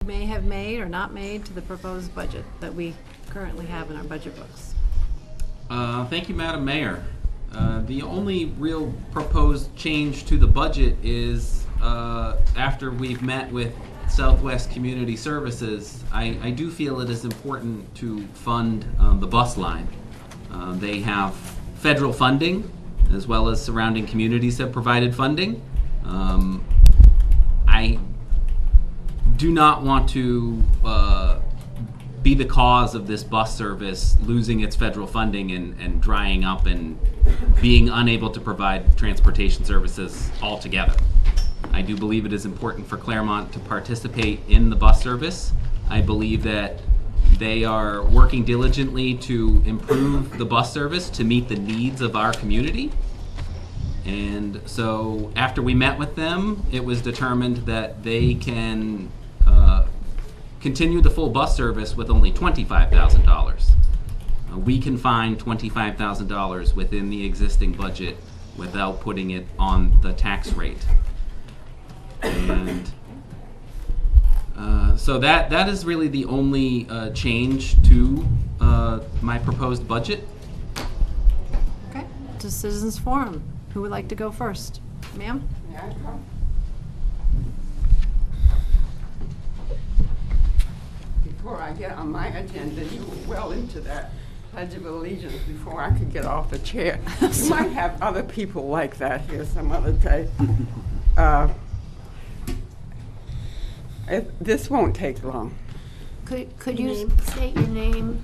may have made or not made to the proposed budget that we currently have in our budget books? Thank you, Madam Mayor. The only real proposed change to the budget is after we've met with Southwest Community Services, I do feel it is important to fund the bus line. They have federal funding, as well as surrounding communities have provided funding. I do not want to be the cause of this bus service losing its federal funding and drying up and being unable to provide transportation services altogether. I do believe it is important for Claremont to participate in the bus service. I believe that they are working diligently to improve the bus service to meet the needs of our community. And so after we met with them, it was determined that they can continue the full bus service with only $25,000. We can find $25,000 within the existing budget without putting it on the tax rate. And so that is really the only change to my proposed budget. Okay, to Citizens Forum. Who would like to go first? Ma'am? Before I get on my agenda, you were well into that Pledge of Allegiance before I could get off the chair. You might have other people like that here some other day. This won't take long. Could you state your name?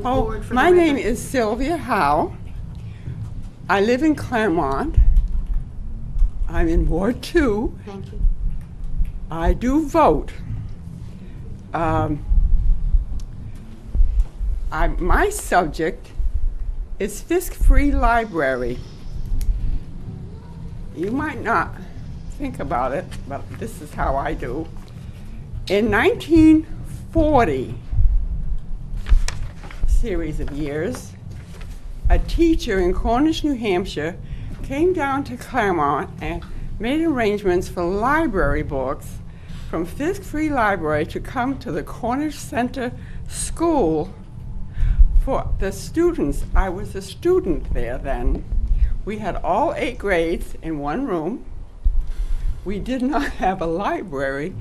Oh, my name is Sylvia Howe. I live in Claremont. I'm in Ward 2. Thank you. I do vote. My subject is Fisk Free Library. You might not think about it, but this is how I do. In 1940, series of years, a teacher in Cornish, New Hampshire came down to Claremont and made arrangements for library books from Fisk Free Library to come to the Cornish Center School for the students. I was a student there then. We had all 8 grades in one room. We did not have a library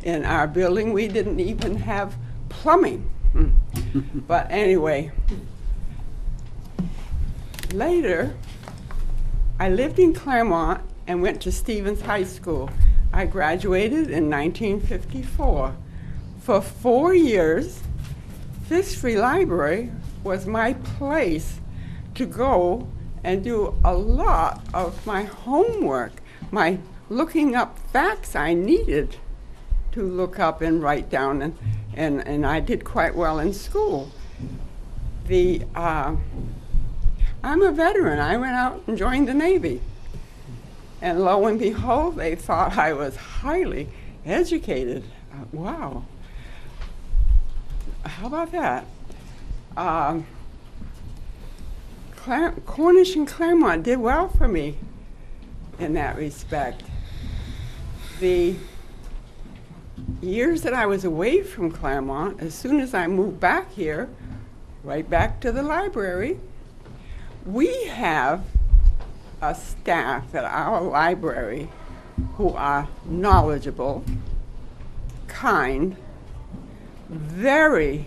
in our building. We didn't even have plumbing. But anyway, later, I lived in Claremont and went to Stevens High School. I graduated in 1954. For 4 years, Fisk Free Library was my place to go and do a lot of my homework, my looking up facts I needed to look up and write down, and I did quite well in school. I'm a veteran. I went out and joined the Navy. And lo and behold, they thought I was highly educated. Wow. How about that? Cornish and Claremont did well for me in that respect. The years that I was away from Claremont, as soon as I moved back here, right back to the library, we have a staff at our library who are knowledgeable, kind, very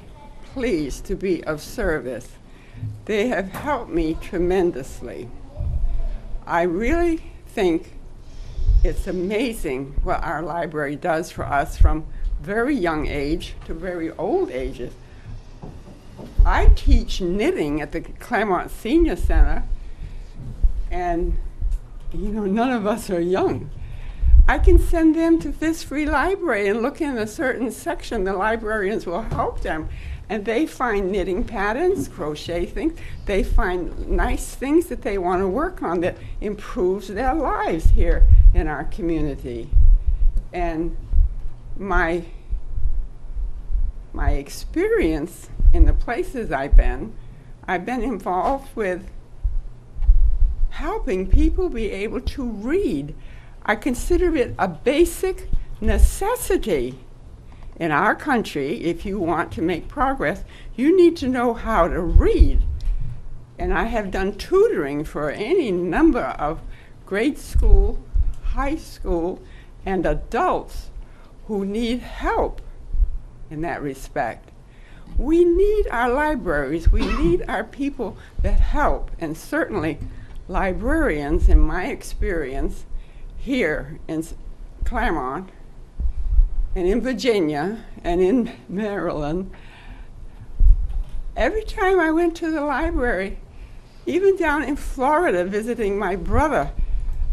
pleased to be of service. They have helped me tremendously. I really think it's amazing what our library does for us from very young age to very old ages. I teach knitting at the Claremont Senior Center, and none of us are young. I can send them to Fisk Free Library and look in a certain section. The librarians will help them, and they find knitting patterns, crochet things. They find nice things that they want to work on that improves their lives here in our community. And my experience in the places I've been involved with helping people be able to read. I consider it a basic necessity In our country, if you want to make progress, you need to know how to read. And I have done tutoring for any number of grade school, high school, and adults who need help in that respect. We need our libraries. We need our people that help. And certainly librarians, in my experience, here in Claremont and in Virginia and in Maryland, every time I went to the library, even down in Florida visiting my brother,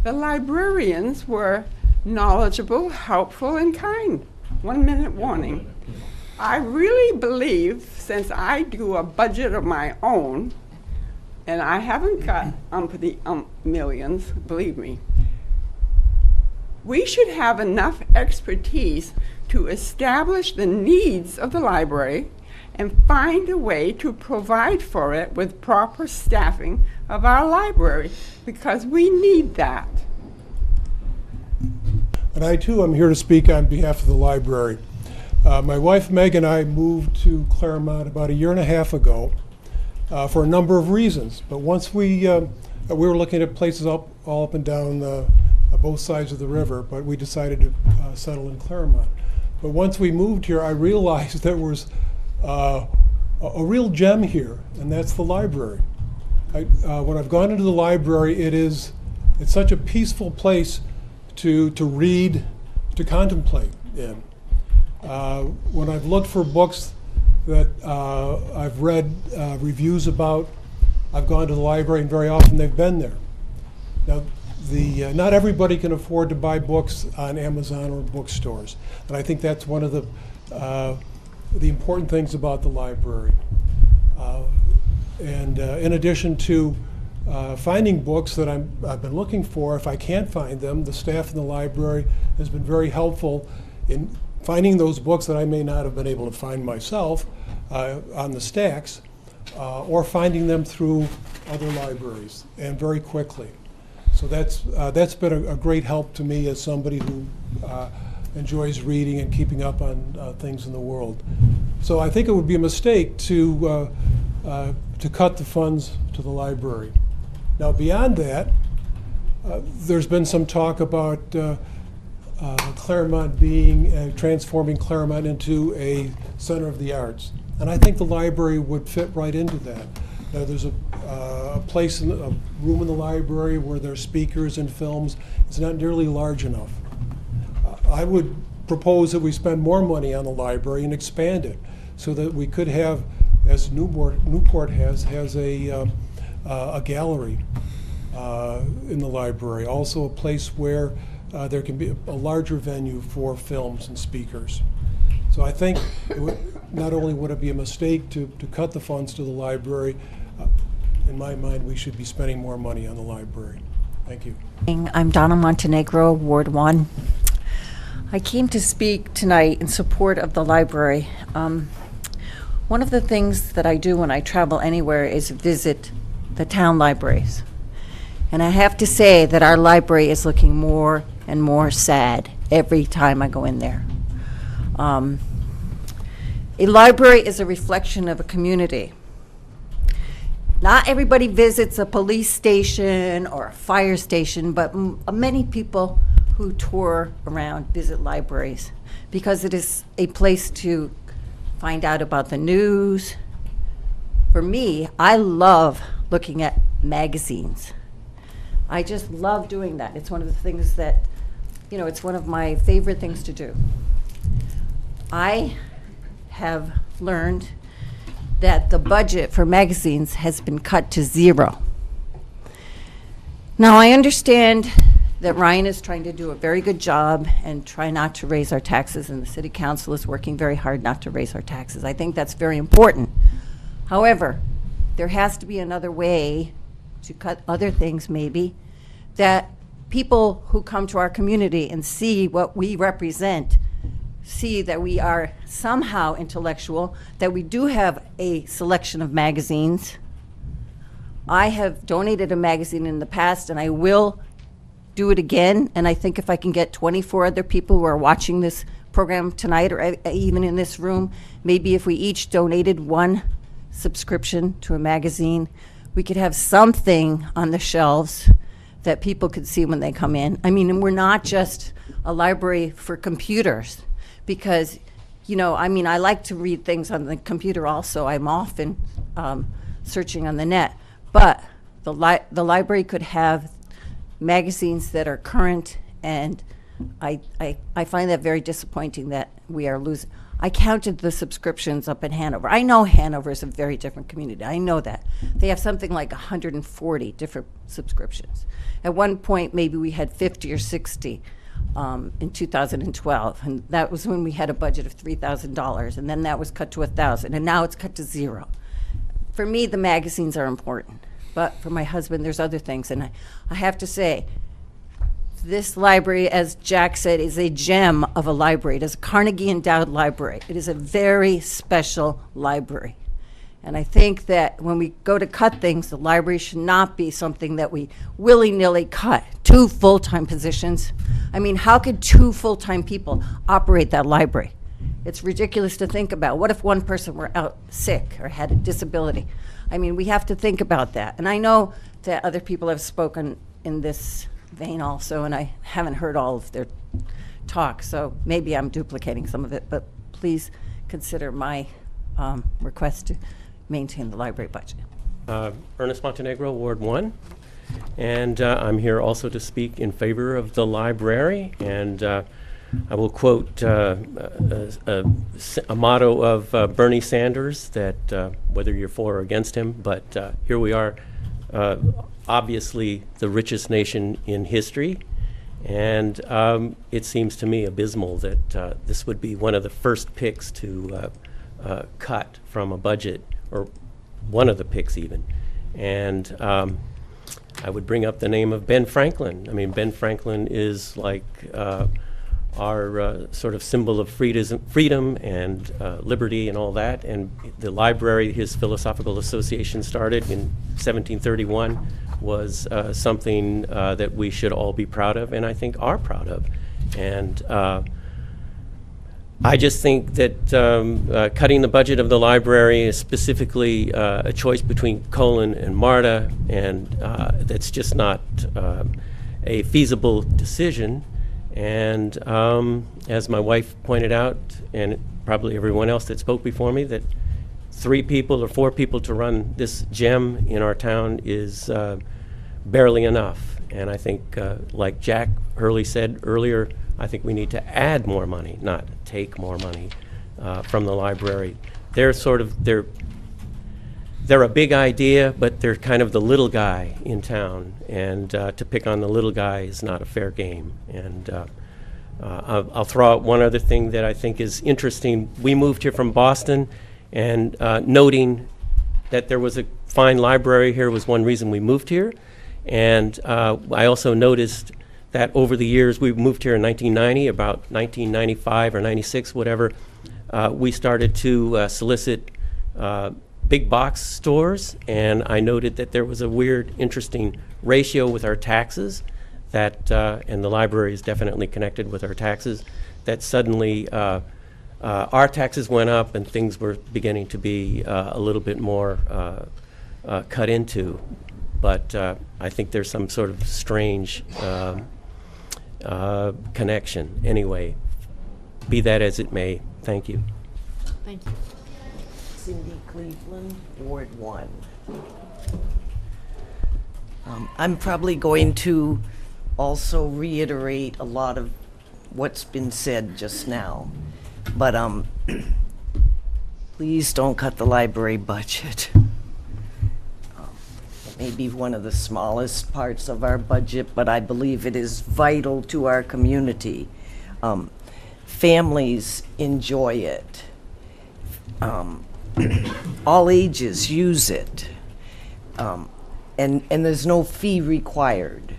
the librarians were knowledgeable, helpful, and kind. 1 minute warning. I really believe, since I do a budget of my own, and I haven't got millions, believe me, we should have enough expertise to establish the needs of the library and find a way to provide for it with proper staffing of our library, because we need that. And I too am here to speak on behalf of the library. My wife Meg and I moved to Claremont about 1.5 years ago for a number of reasons. But once we were looking at places all up and down both sides of the river, but we decided to settle in Claremont. But once we moved here, I realized there was a real gem here, and that's the library. When I've gone into the library, it's such a peaceful place to read, to contemplate in. When I've looked for books that I've read reviews about, I've gone to the library, and very often they've been there. Now, not everybody can afford to buy books on Amazon or bookstores, and I think that's one of the important things about the library. And in addition to finding books that I've been looking for, if I can't find them, the staff in the library has been very helpful in finding those books that I may not have been able to find myself on the stacks, or finding them through other libraries, and very quickly. So that's been a great help to me as somebody who enjoys reading and keeping up on things in the world. So I think it would be a mistake to cut the funds to the library. Now, beyond that, there's been some talk about Claremont transforming Claremont into a center of the arts, and I think the library would fit right into that. Now, there's a room in the library where there's speakers and films. It's not nearly large enough. I would propose that we spend more money on the library and expand it so that we could have, as Newport has a gallery in the library. Also a place where there can be a larger venue for films and speakers. So I think not only would it be a mistake to cut the funds to the library, in my mind, we should be spending more money on the library. Thank you. I'm Donna Montenegro, Ward 1. I came to speak tonight in support of the library. One of the things that I do when I travel anywhere is visit the town libraries. And I have to say that our library is looking more and more sad every time I go in there. A library is a reflection of a community. Not everybody visits a police station or a fire station, but many people who tour around visit libraries because it is a place to find out about the news. For me, I love looking at magazines. I just love doing that. It's one of the things that, it's one of my favorite things to do. I have learned that the budget for magazines has been cut to 0. Now, I understand that Ryan is trying to do a very good job and try not to raise our taxes, and the city council is working very hard not to raise our taxes. I think that's very important. However, there has to be another way to cut other things, maybe, that people who come to our community and see what we represent see that we are somehow intellectual, that we do have a selection of magazines. I have donated a magazine in the past, and I will do it again, and I think if I can get 24 other people who are watching this program tonight, or even in this room, maybe if we each donated one subscription to a magazine, we could have something on the shelves that people could see when they come in. I mean, and we're not just a library for computers, because, you know, I mean, I like to read things on the computer also. I'm often searching on the net. But the library could have magazines that are current, and I find that very disappointing that we are losing. I counted the subscriptions up in Hanover. I know Hanover is a very different community. I know that. They have something like 140 different subscriptions. At one point, maybe we had 50 or 60 in 2012, and that was when we had a budget of $3,000, and then that was cut to $1,000, and now it's cut to $0. For me, the magazines are important, but for my husband, there's other things, and I have to say, this library, as Jack said, is a gem of a library. It is a Carnegie Endowed Library. It is a very special library. And I think that when we go to cut things, the library should not be something that we willy-nilly cut. 2 full-time positions. I mean, how could 2 full-time people operate that library? It's ridiculous to think about. What if one person were out sick or had a disability? I mean, we have to think about that. And I know that other people have spoken in this vein also, and I haven't heard all of their talk, so maybe I'm duplicating some of it, but please consider my request to maintain the library budget. Ernest Montenegro, Ward 1, and I'm here also to speak in favor of the library, and I will quote a motto of Bernie Sanders that whether you're for or against him, but here we are, obviously the richest nation in history, and it seems to me abysmal that this would be one of the first picks to cut from a budget, or one of the picks even. And I would bring up the name of Ben Franklin. I mean, Ben Franklin is like our sort of symbol of freedom and liberty and all that. And the library his philosophical association started in 1731 was something that we should all be proud of, and I think are proud of. And I just think that cutting the budget of the library is specifically a choice between Colin and Marta, and that's just not a feasible decision. And as my wife pointed out, and probably everyone else that spoke before me, that 3 people or 4 people to run this gem in our town is barely enough. And I think, like Jack Hurley said earlier, I think we need to add more money, not take more money from the library. They're a big idea, but they're kind of the little guy in town, and to pick on the little guy is not a fair game. And I'll throw out one other thing that I think is interesting. We moved here from Boston, and noting that there was a fine library here was one reason we moved here. And I also noticed that over the years, we moved here in 1990, about 1995 or 96, whatever, we started to solicit big box stores, and I noted that there was a weird, interesting ratio with our taxes, that, and the library is definitely connected with our taxes, that suddenly our taxes went up and things were beginning to be a little bit more cut into. But I think there's some sort of strange connection. Anyway, be that as it may, thank you. Thank you. Cindy Cleveland, Ward 1. I'm probably going to also reiterate a lot of what's been said just now, but please don't cut the library budget. It may be one of the smallest parts of our budget, but I believe it is vital to our community. Families enjoy it. All ages use it, and there's no fee required,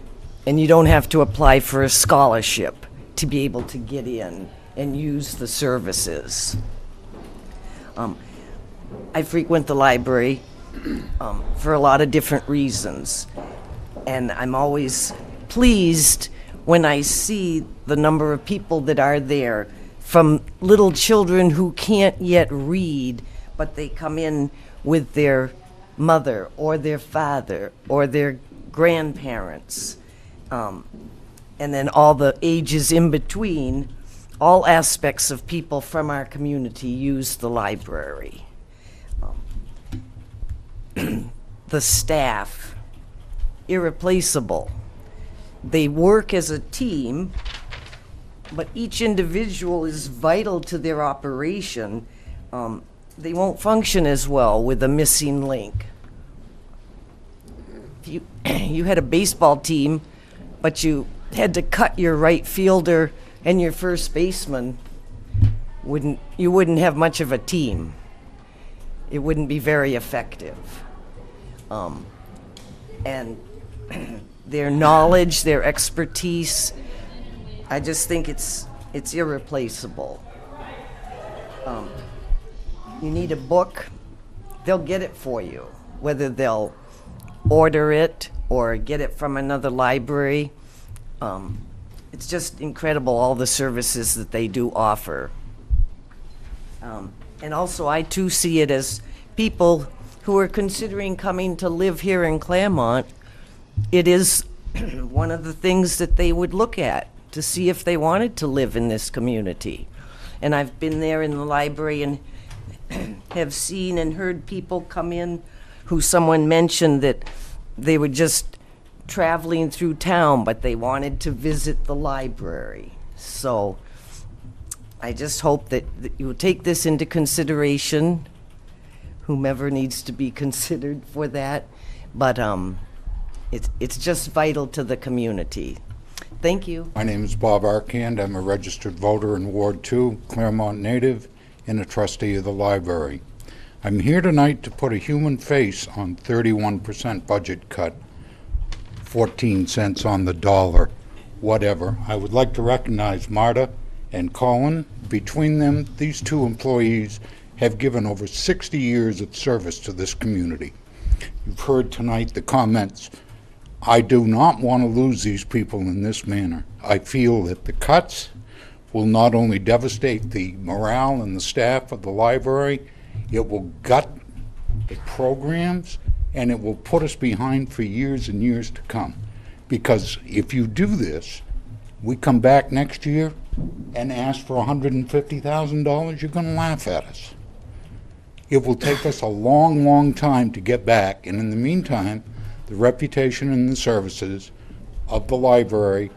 and you don't have to apply for a scholarship to be able to get in and use the services. I frequent the library for a lot of different reasons, and I'm always pleased when I see the number of people that are there from little children who can't yet read, but they come in with their mother or their father or their grandparents, and then all the ages in between. All aspects of people from our community use the library. The staff, irreplaceable. They work as a team, but each individual is vital to their operation. They won't function as well with a missing link. If you had a baseball team, but you had to cut your right fielder and your first baseman, you wouldn't have much of a team. It wouldn't be very effective. And their knowledge, their expertise, I just think it's irreplaceable. You need a book, they'll get it for you, whether they'll order it or get it from another library. It's just incredible, all the services that they do offer. And also, I too see it as people who are considering coming to live here in Claremont. It is one of the things that they would look at to see if they wanted to live in this community. And I've been there in the library and have seen and heard people come in who someone mentioned that they were just traveling through town, but they wanted to visit the library. So I just hope that you will take this into consideration, whomever needs to be considered for that. But it's just vital to the community. Thank you. My name is Bob Arcand. I'm a registered voter in Ward 2, Claremont native, and a trustee of the library. I'm here tonight to put a human face on 31% budget cut, 14 cents on the dollar, whatever. I would like to recognize Marta and Colin. Between them, these two employees have given over 60 years of service to this community. You've heard tonight the comments. I do not want to lose these people in this manner. I feel that the cuts will not only devastate the morale and the staff of the library, it will gut the programs, and it will put us behind for years and years to come. Because if you do this, we come back next year and ask for $150,000, you're going to laugh at us. It will take us a long, long time to get back, and in the meantime, the reputation and the services of the library,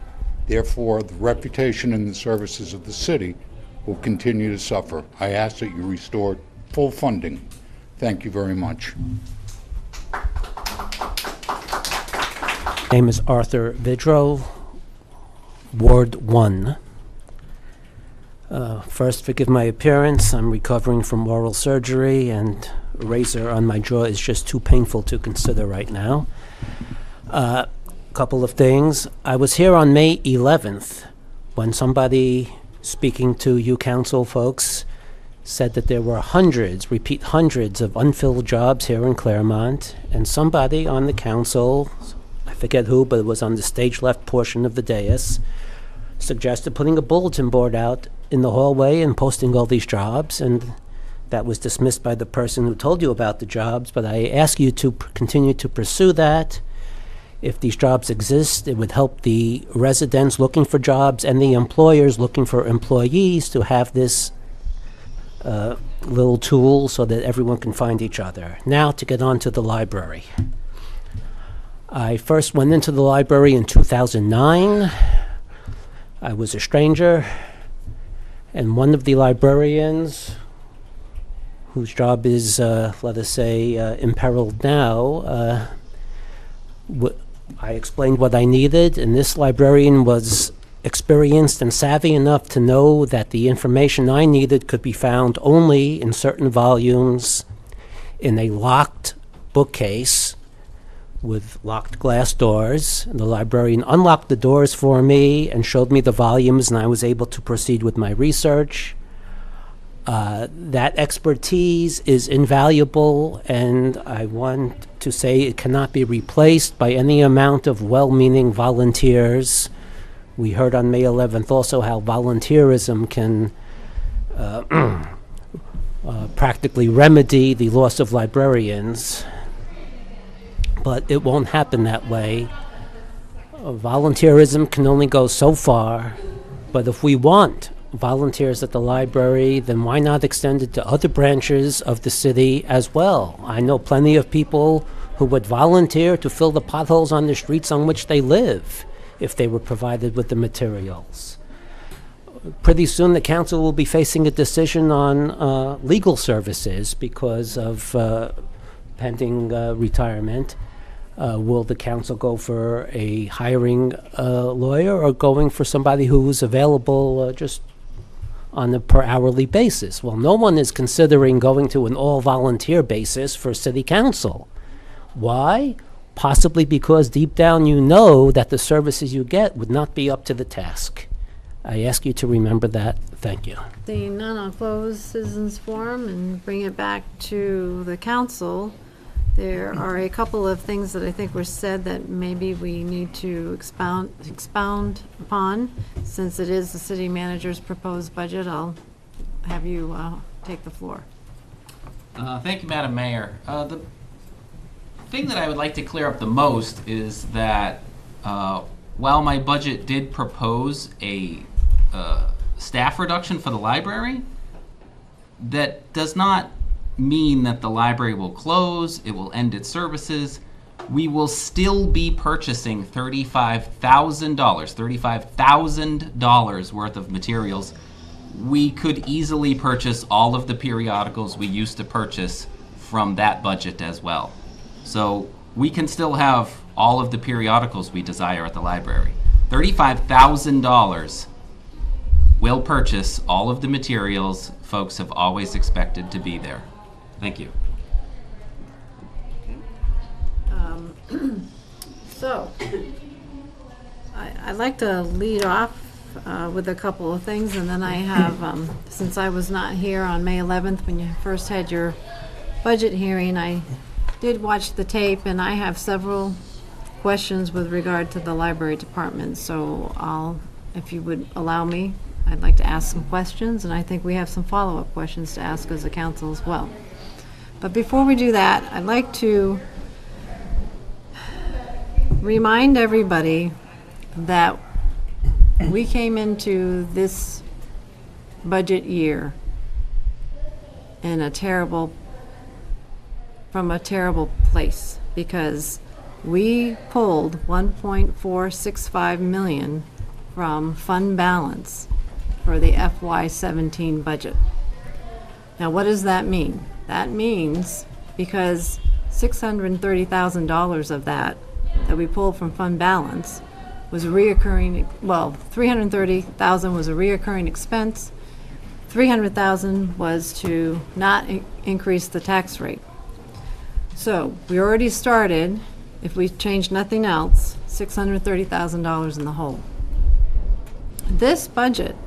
therefore the reputation and the services of the city, will continue to suffer. I ask that you restore full funding. Thank you very much. Name is Arthur Vidro, Ward 1. First, forgive my appearance. I'm recovering from oral surgery, and a razor on my jaw is just too painful to consider right now. Couple of things. I was here on May 11th when somebody speaking to you council folks said that there were hundreds of unfilled jobs here in Claremont, and somebody on the council, I forget who, but it was on the stage left portion of the dais, suggested putting a bulletin board out in the hallway and posting all these jobs, and that was dismissed by the person who told you about the jobs. But I ask you to continue to pursue that. If these jobs exist, it would help the residents looking for jobs and the employers looking for employees to have this little tool so that everyone can find each other. Now to get on to the library. I first went into the library in 2009. I was a stranger, and one of the librarians, whose job is, let us say, imperiled now, I explained what I needed, and this librarian was experienced and savvy enough to know that the information I needed could be found only in certain volumes in a locked bookcase with locked glass doors. And the librarian unlocked the doors for me and showed me the volumes, and I was able to proceed with my research. That expertise is invaluable, and I want to say it cannot be replaced by any amount of well-meaning volunteers. We heard on May 11th also how volunteerism can practically remedy the loss of librarians, but it won't happen that way. Volunteerism can only go so far, but if we want volunteers at the library, then why not extend it to other branches of the city as well? I know plenty of people who would volunteer to fill the potholes on the streets on which they live if they were provided with the materials. Pretty soon the council will be facing a decision on legal services because of pending retirement. Will the council go for hiring a lawyer or going for somebody who is available just on a per hourly basis? Well, no one is considering going to an all-volunteer basis for city council. Why? Possibly because deep down you know that the services you get would not be up to the task. I ask you to remember that. Thank you. Seeing none, I'll close citizens forum and bring it back to the council. There are a couple of things that I think were said that maybe we need to expound upon. Since it is the city manager's proposed budget, I'll have you take the floor. Thank you, Madam Mayor. The thing that I would like to clear up the most is that while my budget did propose a staff reduction for the library, that does not mean that the library will close, it will end its services. We will still be purchasing $35,000 worth of materials. We could easily purchase all of the periodicals we used to purchase from that budget as well. So we can still have all of the periodicals we desire at the library. $35,000 will purchase all of the materials folks have always expected to be there. Thank you. So, I'd like to lead off with a couple of things, and then I have, since I was not here on May 11th when you first had your budget hearing, I did watch the tape, and I have several questions with regard to the library department. So if you would allow me, I'd like to ask some questions, and I think we have some follow-up questions to ask as a council as well. But before we do that, I'd like to remind everybody that we came into this budget year in from a terrible place, because we pulled $1.465 million from fund balance for the FY17 budget. Now, what does that mean? That means because $630,000 of that we pulled from fund balance was reoccurring, well, $330,000 was a reoccurring expense, $300,000 was to not increase the tax rate. So we already started, if we change nothing else, $630,000 in the hole. This budget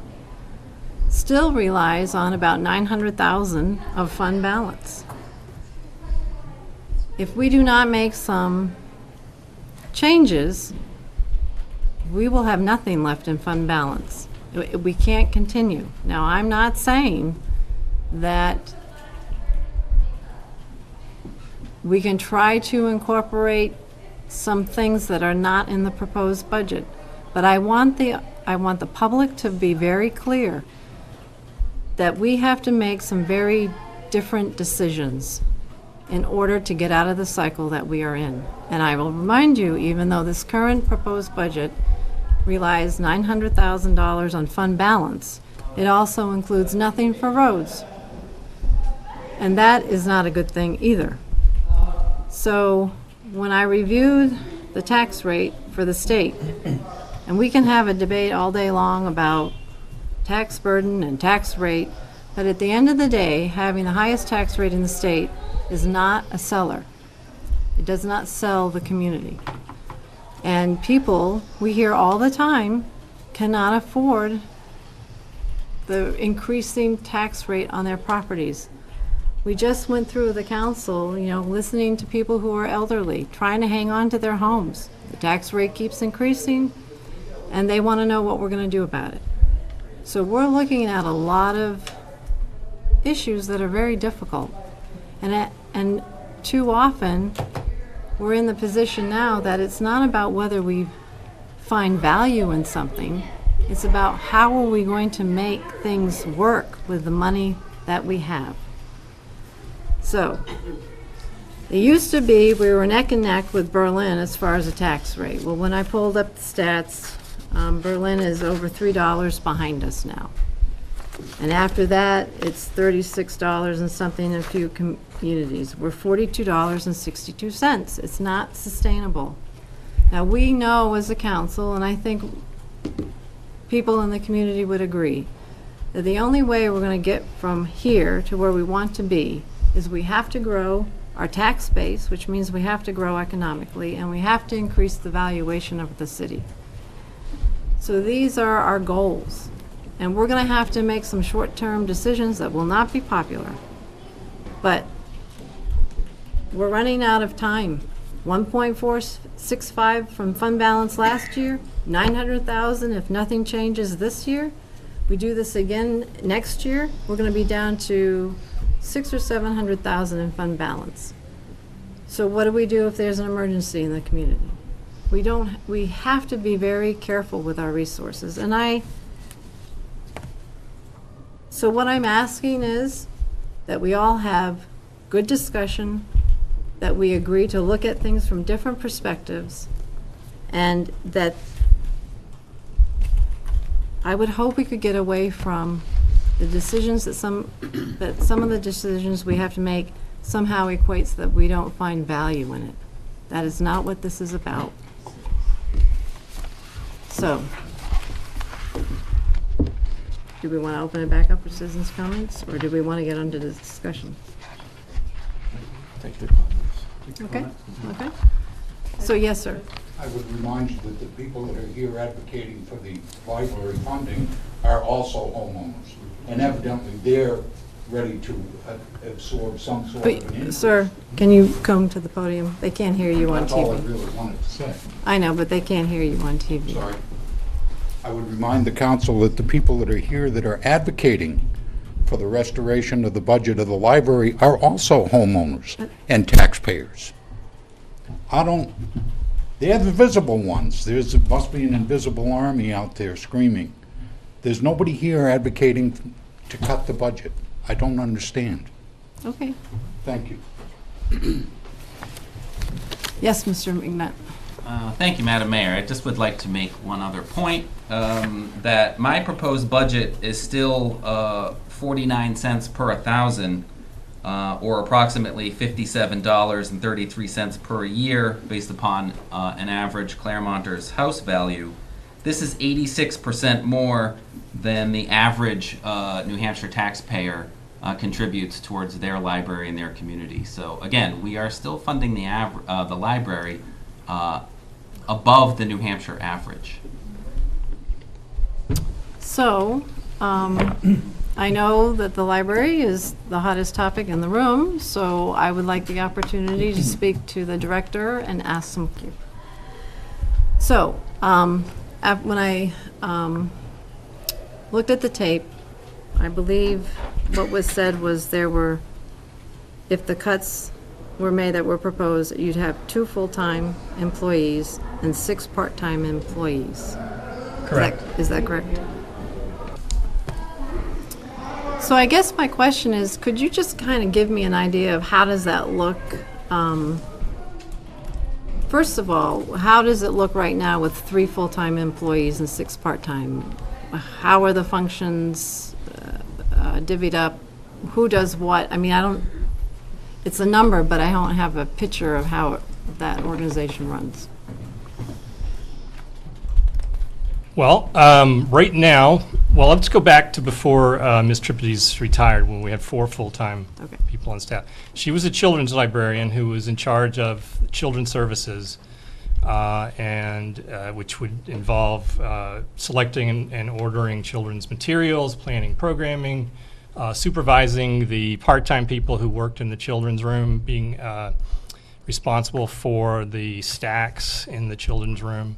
still relies on about $900,000 of fund balance. If we do not make some changes, we will have nothing left in fund balance. We can't continue. Now, I'm not saying that we can try to incorporate some things that are not in the proposed budget, but I want the public to be very clear that we have to make some very different decisions in order to get out of the cycle that we are in. And I will remind you, even though this current proposed budget relies $900,000 on fund balance, it also includes nothing for roads. And that is not a good thing either. So when I reviewed the tax rate for the state, and we can have a debate all day long about tax burden and tax rate, but at the end of the day, having the highest tax rate in the state is not a seller. It does not sell the community. And people, we hear all the time, cannot afford the increasing tax rate on their properties. We just went through the council, listening to people who are elderly, trying to hang on to their homes. The tax rate keeps increasing, and they want to know what we're going to do about it. So we're looking at a lot of issues that are very difficult. And too often, we're in the position now that it's not about whether we find value in something, it's about how are we going to make things work with the money that we have. So, it used to be we were neck and neck with Berlin as far as the tax rate. Well, when I pulled up the stats, Berlin is over $3 behind us now. And after that, it's $36 and something in a few communities. We're $42.62. It's not sustainable. Now, we know as a council, and I think people in the community would agree, that the only way we're going to get from here to where we want to be is we have to grow our tax base, which means we have to grow economically, and we have to increase the valuation of the city. So these are our goals. And we're going to have to make some short-term decisions that will not be popular. But we're running out of time. 1.465 from fund balance last year, 900,000 if nothing changes this year. We do this again next year, we're going to be down to 600,000 or 700,000 in fund balance. So what do we do if there's an emergency in the community? We have to be very careful with our resources. So what I'm asking is that we all have good discussion, that we agree to look at things from different perspectives, and that I would hope we could get away from the decisions that some of the decisions we have to make somehow equates that we don't find value in it. That is not what this is about. So, do we want to open it back up for citizens' comments, or do we want to get into the discussion? Take the comments. Okay, okay. So, yes, sir. I would remind you that the people that are here advocating for the library funding are also homeowners. And evidently, they're ready to absorb some sort of an increase. Sir, can you come to the podium? They can't hear you on That's all I TV. really wanted to say. I know, but they can't hear you on TV. Sorry. I would remind the council that the people that are here that are advocating for the restoration of the budget of the library are also homeowners and taxpayers. They're the visible ones. There must be an invisible army out there screaming. There's nobody here advocating to cut the budget. I don't understand. Okay. Thank you. Yes, Mr. McNutt. Thank you, Madam Mayor. I just would like to make one other point, that my proposed budget is still 49 cents per 1,000, or approximately $57.33 per year based upon an average Claremonter's house value. This is 86% more than the average New Hampshire taxpayer contributes towards their library and their community. So again, we are still funding the library above the New Hampshire average. So, I know that the library is the hottest topic in the room, so I would like the opportunity to speak to the director and ask some. So, when I looked at the tape, I believe what was said was if the cuts were made that were proposed, you'd have 2 full-time employees and 6 part-time employees. Correct. Is that correct? So I guess my question is, could you just kind of give me an idea of how does that look? First of all, how does it look right now with 3 full-time employees and 6 part-time? How are the functions divvied up? Who does what? I mean, it's a number, but I don't have a picture of how that organization runs. Well, right now, let's go back to before Ms. Tripety's retired, when we had 4 full-time people on staff. She was a children's librarian who was in charge of children's services, which would involve selecting and ordering children's materials, planning programming, supervising the part-time people who worked in the children's room, being responsible for the stacks in the children's room,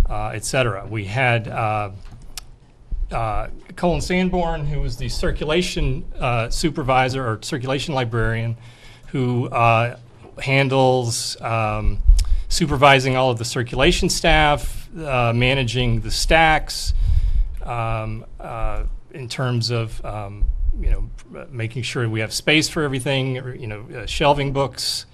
etc. We had Colin Sanborn, who was the circulation supervisor or circulation librarian, who handles supervising all of the circulation staff, managing the stacks, in terms of making sure we have space for everything, shelving books,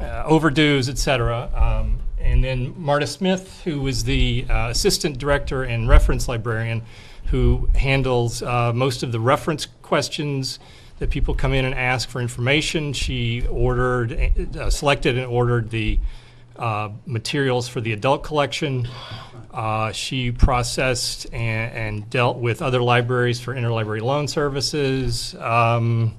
overdues, etc. And then Marta Smith, who was the assistant director and reference librarian, who handles most of the reference questions that people come in and ask for information. She selected and ordered the materials for the adult collection. She processed and dealt with other libraries for interlibrary loan services, a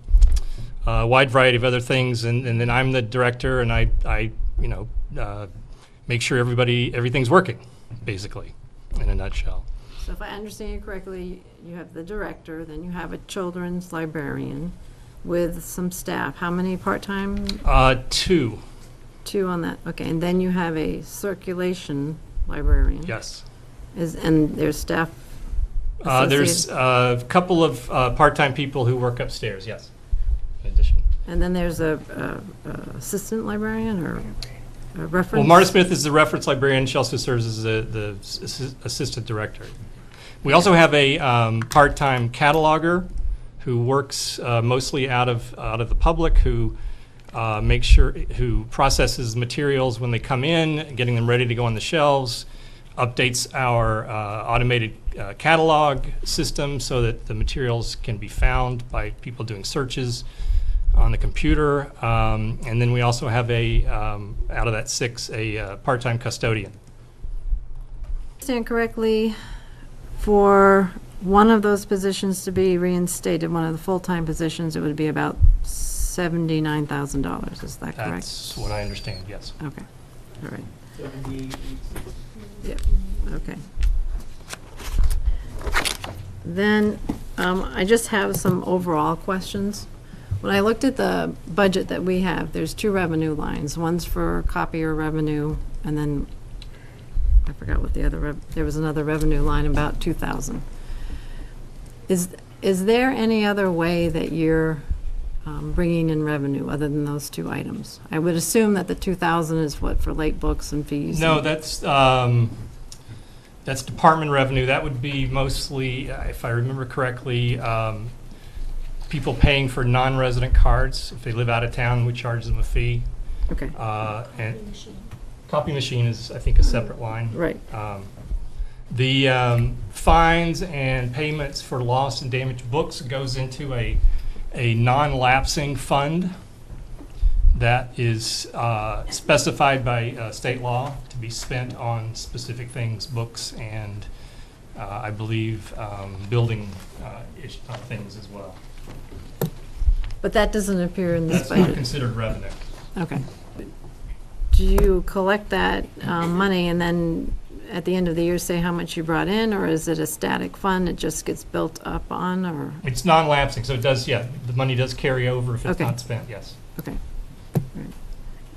wide variety of other things. And then I'm the director, and I make sure everything's working, basically, in a nutshell. So if I understand you correctly, you have the director, then you have a children's librarian with some staff. How many part-time? 2. 2 on that, okay. And then you have a circulation librarian. Yes. And there's staff There's a couple of part-time people who work upstairs, yes, in addition. And then there's a assistant librarian or a reference? Well, Marta Smith is the reference librarian. She also serves as the assistant director. We also have a part-time cataloger who works mostly out of the public, who who processes materials when they come in, getting them ready to go on the shelves, updates our automated catalog system so that the materials can be found by people doing searches on the computer. And then we also have out of that 6, a part-time custodian. Understand correctly, for one of those positions to be reinstated, one of the full-time positions, it would be about $79,000. Is that correct? That's what I understand, yes. Okay. All right. Yep. Okay. Then I just have some overall questions. When I looked at the budget that we have, there's 2 revenue lines. One's for copier revenue, and then I forgot what the other, there was another revenue line about $2,000. Is there any other way that you're bringing in revenue other than those 2 items? I would assume that the $2,000 is what, for late books and fees? No, that's department revenue. That would be mostly, if I remember correctly, people paying for non-resident cards. If they live out of town, we charge them a fee. Okay. And copy machine is, I think, a separate line. Right. The fines and payments for lost and damaged books goes into a non-lapsing fund that is specified by state law to be spent on specific things, books, and I believe building things as well. But that doesn't appear in this That's budget? not considered revenue. Okay. Do you collect that money and then at the end of the year say how much you brought in, or is it a static fund, it just gets built up on, or? It's non-lapsing, so it does, yeah, the money does carry over if it's Okay. not spent, yes. Okay. Right.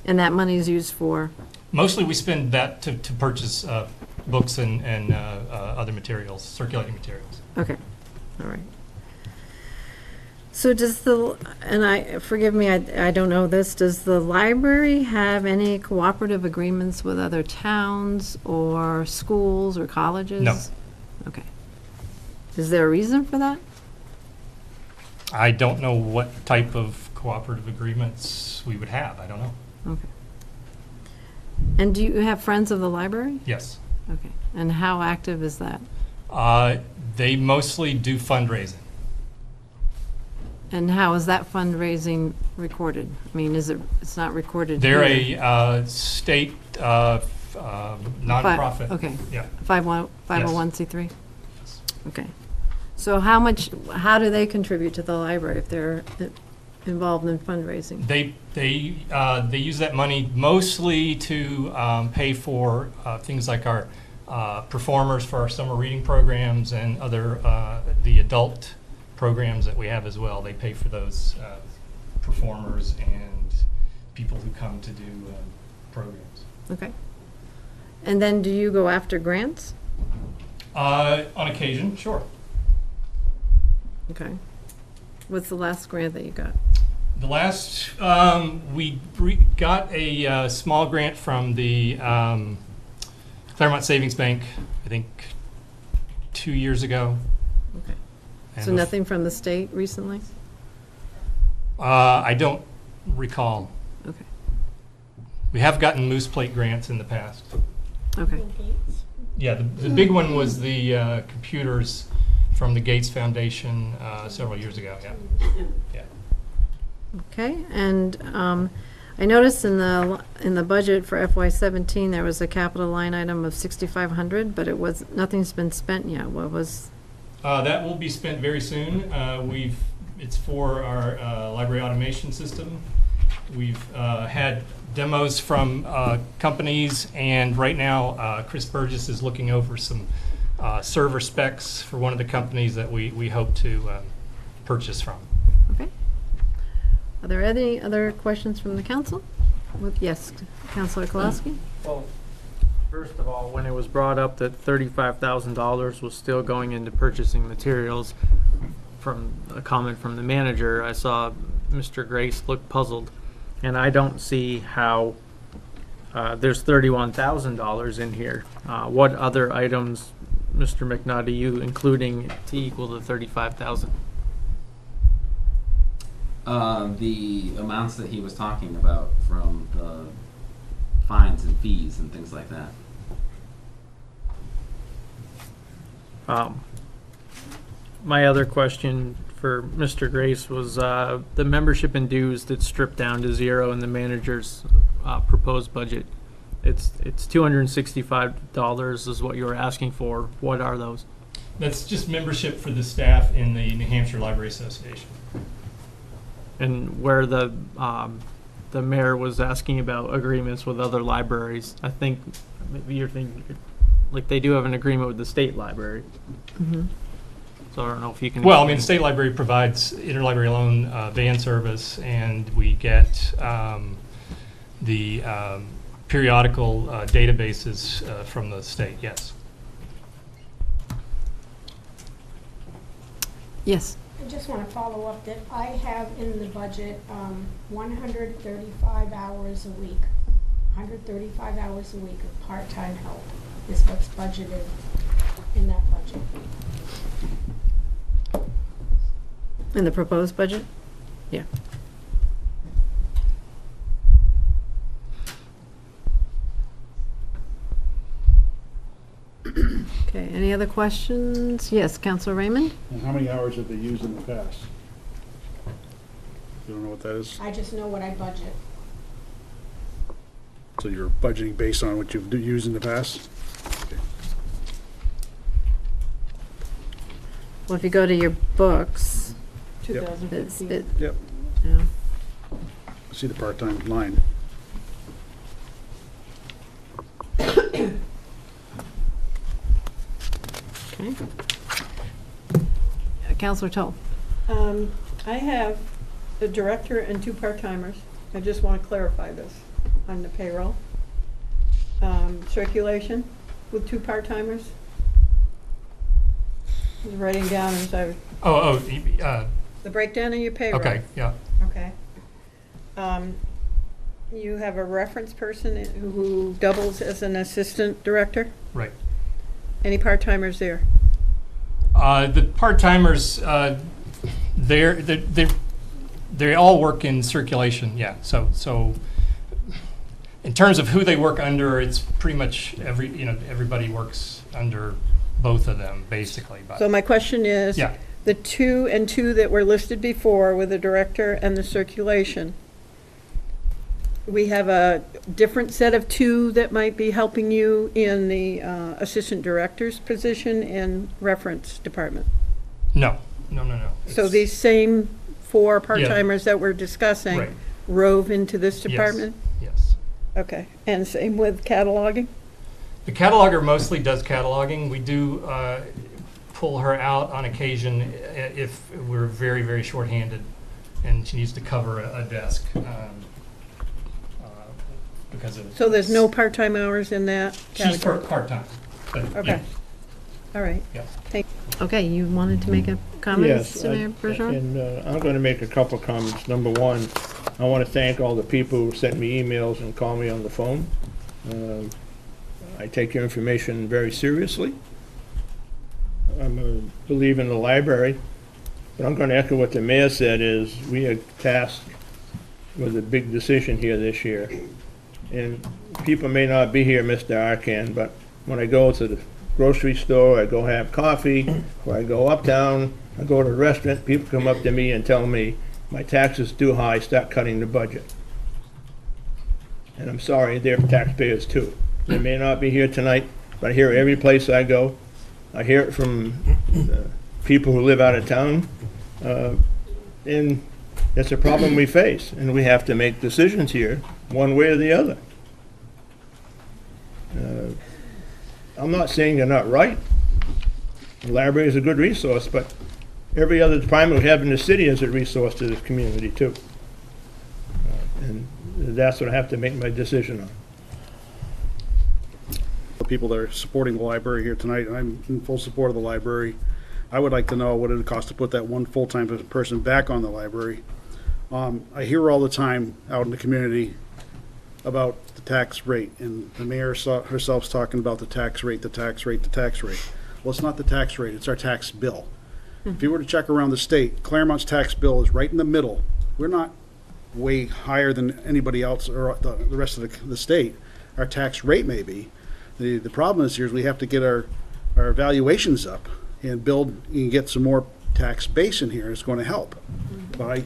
And that money is used for? Mostly we spend that to purchase books and other materials, circulating materials. Okay, all right. So does forgive me, I don't know this, does the library have any cooperative agreements with other towns or schools or colleges? No. Okay. Is there a reason for that? I don't know what type of cooperative agreements we would have, I don't know. Okay. And do you have Friends of the Library? Yes. Okay. And how active is that? They mostly do fundraising. And how is that fundraising recorded? I mean, it's not recorded They're here? a state nonprofit. Okay. Yeah. 501c3? Okay. So how do they contribute to the library if they're involved in fundraising? They use that money mostly to pay for things like our performers for our summer reading programs and other the adult programs that we have as well. They pay for those performers and people who come to do programs. Okay. And then do you go after grants? On occasion, sure. Okay. What's the last grant that you got? The last, we got a small grant from the Claremont Savings Bank, I think 2 years ago. Okay. And So nothing from the state recently? I don't recall. Okay. We have gotten moose plate grants in the past. Okay. Yeah, the big one was the computers from the Gates Foundation several years ago, yeah. Okay, and I noticed in the budget for FY17, there was a capital line item of 6,500, but nothing's been spent yet. What was? That will be spent very soon. It's for our library automation system. We've had demos from companies, and right now Chris Burgess is looking over some server specs for one of the companies that we hope to purchase from. Okay. Are there any other questions from the council? Yes, Councilor Kowalski? Well, first of all, when it was brought up that $35,000 was still going into purchasing materials, from a comment from the manager, I saw Mr. Grace look puzzled, and I don't see how there's $31,000 in here. What other items, Mr. McNutt, are you including to equal the $35,000? The amounts that he was talking about from the fines and fees and things like that. My other question for Mr. Grace was the membership and dues that stripped down to zero in the manager's proposed budget. It's $265 is what you were asking for. What are those? That's just membership for the staff in the New Hampshire Library Association. And where the mayor was asking about agreements with other libraries, I think maybe you're thinking, like, they do have an agreement with the state library. Mm-hmm. So I don't know if you can. Well, I mean, the state library provides interlibrary loan van service, and we get the periodical databases from the state, yes. Yes. I just want to follow up that I have in the budget 135 hours a week. 135 hours a week of part-time help is what's budgeted in that budget. In the proposed budget? Yeah. Okay, any other questions? Yes, Councilor Raymond? And how many hours have they used in the past? You don't know what that is? I just know what I budget. So you're budgeting based on what you've used in the past? Okay. Well, if you go to your books, 2015. Yep. Yeah. I see the part-time line. Okay. Councilor Toll. I have the director and 2 part-timers. I just want to clarify this on the payroll. Circulation with 2 part-timers. I was writing down as I was. The breakdown of your payroll. Okay, yeah. Okay. You have a reference person who doubles as an assistant director? Right. Any part-timers there? The part-timers, they all work in circulation, yeah. So in terms of who they work under, it's pretty much everybody works under both of them, basically. But So my question is, yeah. the 2 and 2 that were listed before with the director and the circulation, we have a different set of 2 that might be helping you in the assistant director's position and reference department. No. So these same 4 part-timers that we're discussing Right. rove into this department? Yes. Okay, and same with cataloging? The cataloger mostly does cataloging. We do pull her out on occasion if we're very, very shorthanded and she needs to cover a desk. Because of So there's no part-time hours in that she's category? part-time. Okay. All right. Yeah. Okay, you wanted to make a comment, Yes, Mr. Mayor Bergeron? and I'm going to make a couple of comments. Number one, I want to thank all the people who sent me emails and call me on the phone. I take your information very seriously. I'm a believer in the library, but I'm going to echo what the mayor said is we are tasked with a big decision here this year. And people may not be here, Mr. Arcan, but when I go to the grocery store, I go have coffee, or I go uptown, I go to a restaurant, people come up to me and tell me, my taxes too high, start cutting the budget. And I'm sorry, they're taxpayers too. They may not be here tonight, but I hear it every place I go. I hear it from people who live out of town. And it's a problem we face, and we have to make decisions here, one way or the other. I'm not saying they're not right. The library is a good resource, but every other department we have in the city is a resource to this community too. And that's what I have to make my decision on. The people that are supporting the library here tonight, I'm in full support of the library. I would like to know what it would cost to put that one full-time person back on the library. I hear all the time out in the community about the tax rate, and the mayor herself's talking about the tax rate, the tax rate, the tax rate. Well, it's not the tax rate, it's our tax bill. If you were to check around the state, Claremont's tax bill is right in the middle. We're not way higher than anybody else or the rest of the state. Our tax rate may be. The problem is here is we have to get our valuations up and build and get some more tax base in here. It's going to help. But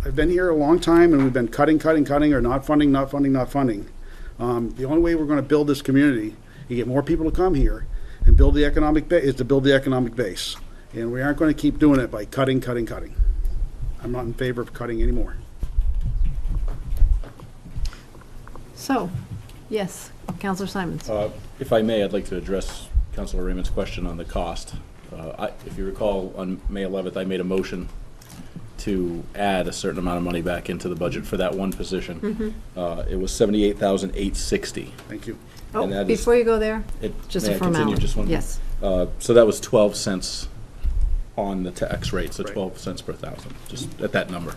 I've been here a long time, and we've been cutting, or not funding. The only way we're going to build this community, you get more people to come here and build the economic base, is to build the economic base. And we aren't going to keep doing it by cutting. I'm not in favor of cutting anymore. So, yes, Councilor Simons. If I may, I'd like to address Councilor Raymond's question on the cost. If you recall, on May 11th, I made a motion to add a certain amount of money back into the budget for that one position. Mm-hmm. It was $78,860. Thank you. Oh, and that before you go there, just a formality. Just one yes. So that was 12 cents on the tax rate, so 12 cents per thousand, just at that number.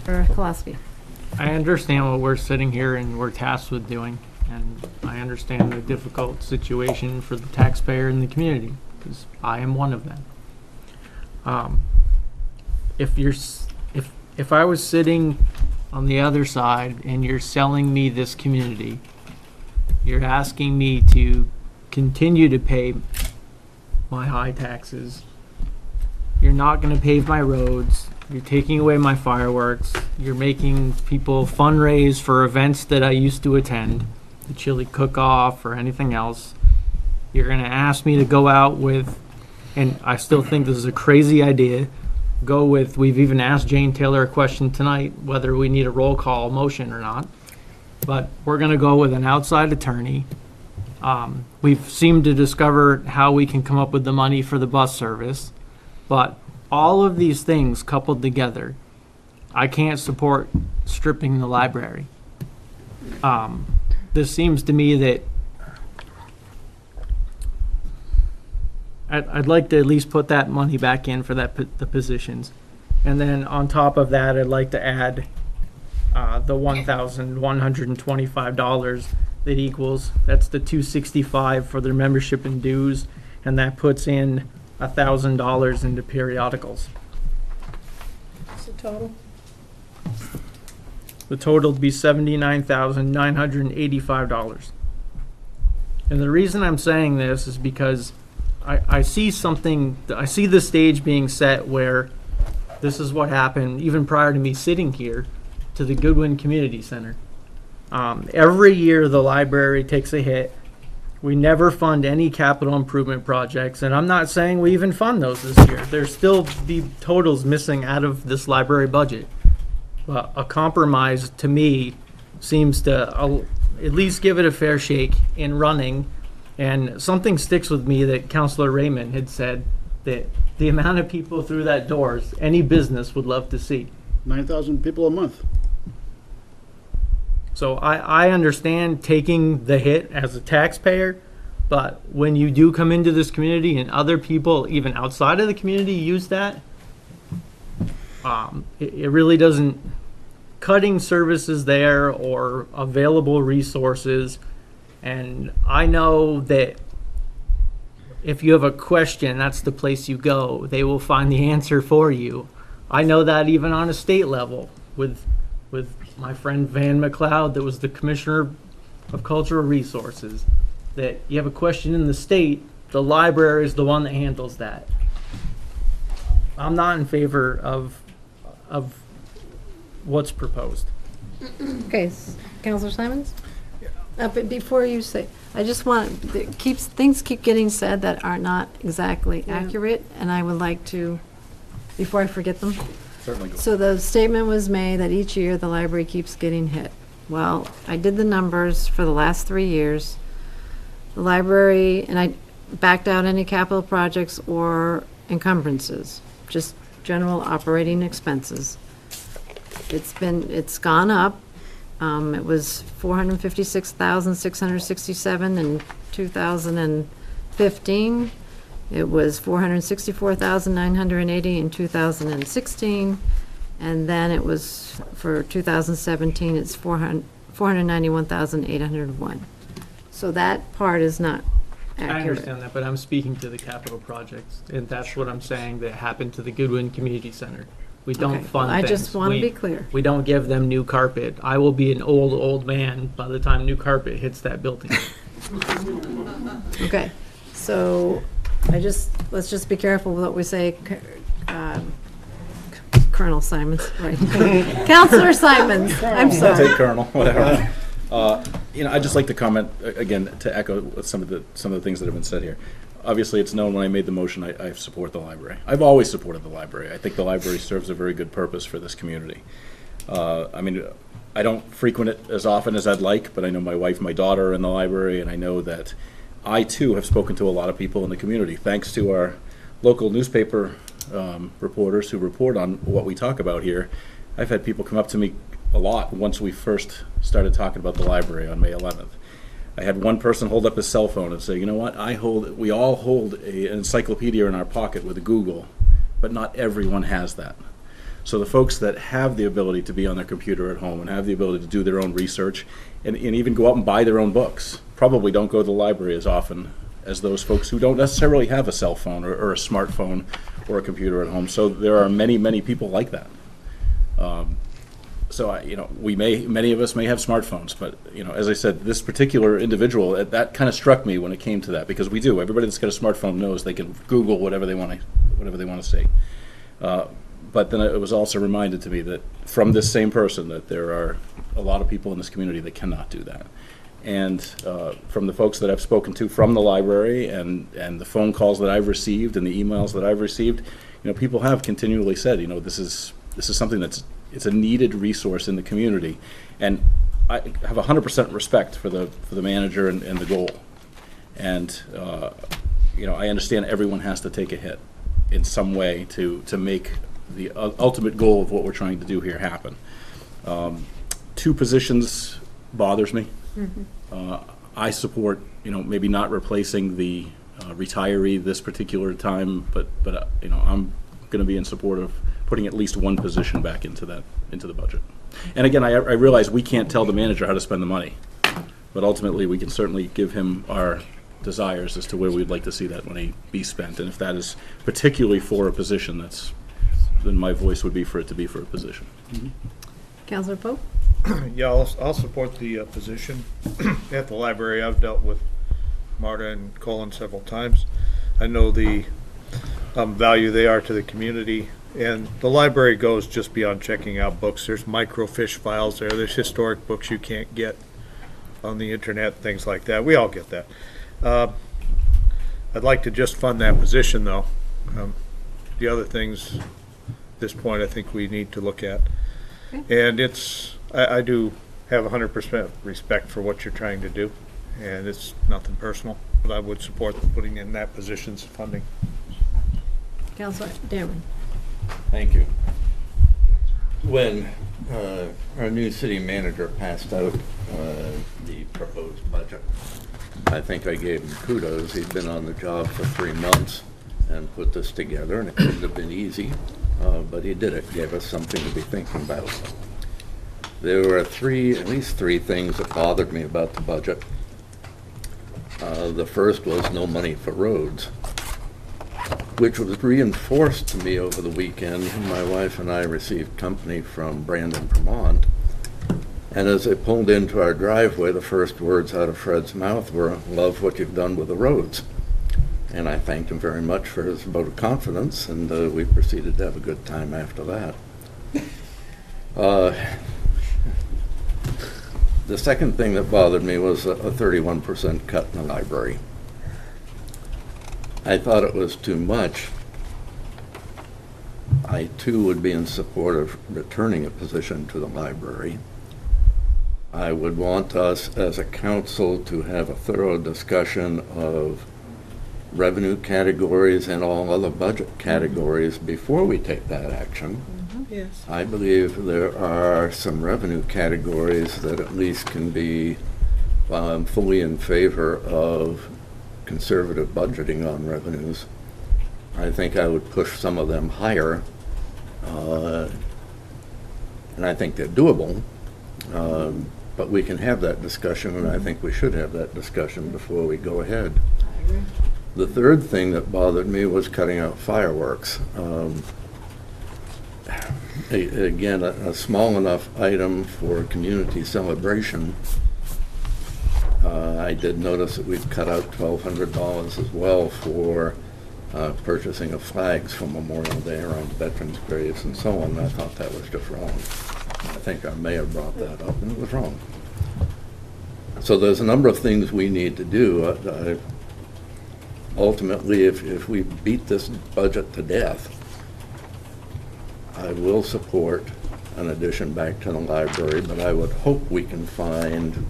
Kolaski. I understand what we're sitting here and we're tasked with doing, and I understand the difficult situation for the taxpayer in the community, because I am one of them. If I was sitting on the other side and you're selling me this community, you're asking me to continue to pay my high taxes, you're not going to pave my roads, you're taking away my fireworks, you're making people fundraise for events that I used to attend, the chili cook-off or anything else. You're going to ask me to go out with, and I still think this is a crazy idea, we've even asked Jane Taylor a question tonight, whether we need a roll call motion or not, but we're going to go with an outside attorney. We've seemed to discover how we can come up with the money for the bus service, but all of these things coupled together, I can't support stripping the library. This seems to me that I'd like to at least put that money back in for the positions. And then on top of that, I'd like to add the $1,125 that equals, that's the $265 for their membership and dues, and that puts in $1,000 into periodicals. What's the total? The total would be $79,985. And the reason I'm saying this is because I see the stage being set where this is what happened even prior to me sitting here to the Goodwin Community Center. Every year the library takes a hit. We never fund any capital improvement projects, and I'm not saying we even fund those this year. There's still be totals missing out of this library budget. But a compromise to me seems to at least give it a fair shake in running. And something sticks with me that Councilor Raymond had said, that the amount of people through that doors, any business would love to see. 9,000 people a month. So I understand taking the hit as a taxpayer, But when you do come into this community and other people, even outside of the community, use that, it really doesn't, cutting services there or available resources. And I know that if you have a question, that's the place you go. They will find the answer for you. I know that even on a state level with my friend Van McLeod, that was the Commissioner of Cultural Resources, that you have a question in the state, the library is the one that handles that. I'm not in favor of what's proposed. Okay, Counselor Simons? But before you say, I just want, things keep getting said that are not exactly accurate, and I would like to, before I forget them. Certainly. So the statement was made that each year the library keeps getting hit. Well, I did the numbers for the last 3 years. The library, and I backed out any capital projects or encumbrances, just general operating expenses. It's gone up. It was $456,667 in 2015. It was $464,980 in 2016, and then it was for 2017. It's $491,801. So that part is not accurate. I understand that, but I'm speaking to the capital projects, and that's what I'm saying that happened to the Goodwin Community Center. We don't Okay, fund I things. just want to be clear. We don't give them new carpet. I will be an old man by the time new carpet hits that building. Okay, so let's just be careful with what we say. Colonel Simons, right? Counselor Simons, I'm sorry. Take Colonel, whatever. I'd just like to comment again to echo some of the things that have been said here. Obviously, it's known when I made the motion, I support the library. I've always supported the library. I think the library serves a very good purpose for this community. I don't frequent it as often as I'd like, but I know my wife, my daughter are in the library, and I know that I too have spoken to a lot of people in the community. Thanks to our local newspaper reporters who report on what we talk about here, I've had people come up to me a lot once we first started talking about the library on May 11th. I had one person hold up his cell phone and say, you know what, we all hold an encyclopedia in our pocket with a Google, but not everyone has that. So the folks that have the ability to be on their computer at home and have the ability to do their own research and even go out and buy their own books probably don't go to the library as often as those folks who don't necessarily have a cell phone or a smartphone or a computer at home. So there are many, many people like that. Many of us may have smartphones, but as I said, this particular individual, that kind of struck me when it came to that, because we do. Everybody that's got a smartphone knows they can Google whatever they want to see. But then it was also reminded to me that from this same person that there are a lot of people in this community that cannot do that. And from the folks that I've spoken to from the library and the phone calls that I've received and the emails that I've received, people have continually said, this is something it's a needed resource in the community. And I have 100% respect for the manager and the goal. And I understand everyone has to take a hit in some way to make the ultimate goal of what we're trying to do here happen. 2 positions bothers me. Mm-hmm. I support, maybe not replacing the retiree this particular time, but I'm going to be in support of putting at least 1 position back into the budget. And again, I realize we can't tell the manager how to spend the money, but ultimately we can certainly give him our desires as to where we'd like to see that money be spent. And if that is particularly for a position, then my voice would be for it to be for a position. Mm-hmm. Councilor Pope? Yeah, I'll support the position at the library. I've dealt with Marta and Colin several times. I know the value they are to the community, and the library goes just beyond checking out books. There's microfiche files there. There's historic books you can't get on the internet, things like that. We all get that. I'd like to just fund that position, though. The other things, at this point, I think we need to look at. Okay. And I do have 100% respect for what you're trying to do, and it's nothing personal, but I would support putting in that position's funding. Councilor Dameron. Thank you. When our new city manager passed out the proposed budget, I think I gave him kudos. He'd been on the job for 3 months and put this together, and it couldn't have been easy, but he did it, gave us something to be thinking about. There were at least three things that bothered me about the budget. The first was no money for roads, which was reinforced to me over the weekend. My wife and I received company from Brandon, Vermont, and as they pulled into our driveway, the first words out of Fred's mouth were, "Love what you've done with the roads." And I thanked him very much for his vote of confidence, and we proceeded to have a good time after that. The second thing that bothered me was a 31% cut in the library. I thought it was too much. I, too, would be in support of returning a position to the library. I would want us as a council to have a thorough discussion of revenue categories and all other budget categories before we take that action. Yes. I believe there are some revenue categories that at least can be fully in favor of conservative budgeting on revenues. I think I would push some of them higher, and I think they're doable, but we can have that discussion, and I think we should have that discussion before we go ahead. I agree. The third thing that bothered me was cutting out fireworks. Again, a small enough item for community celebration. I did notice that we've cut out $1,200 as well for purchasing of flags for Memorial Day around veterans' graves and so on. I thought that was just wrong. I think our mayor brought that up, and it was wrong. So there's a number of things we need to do. Ultimately, if we beat this budget to death, I will support an addition back to the library, but I would hope we can find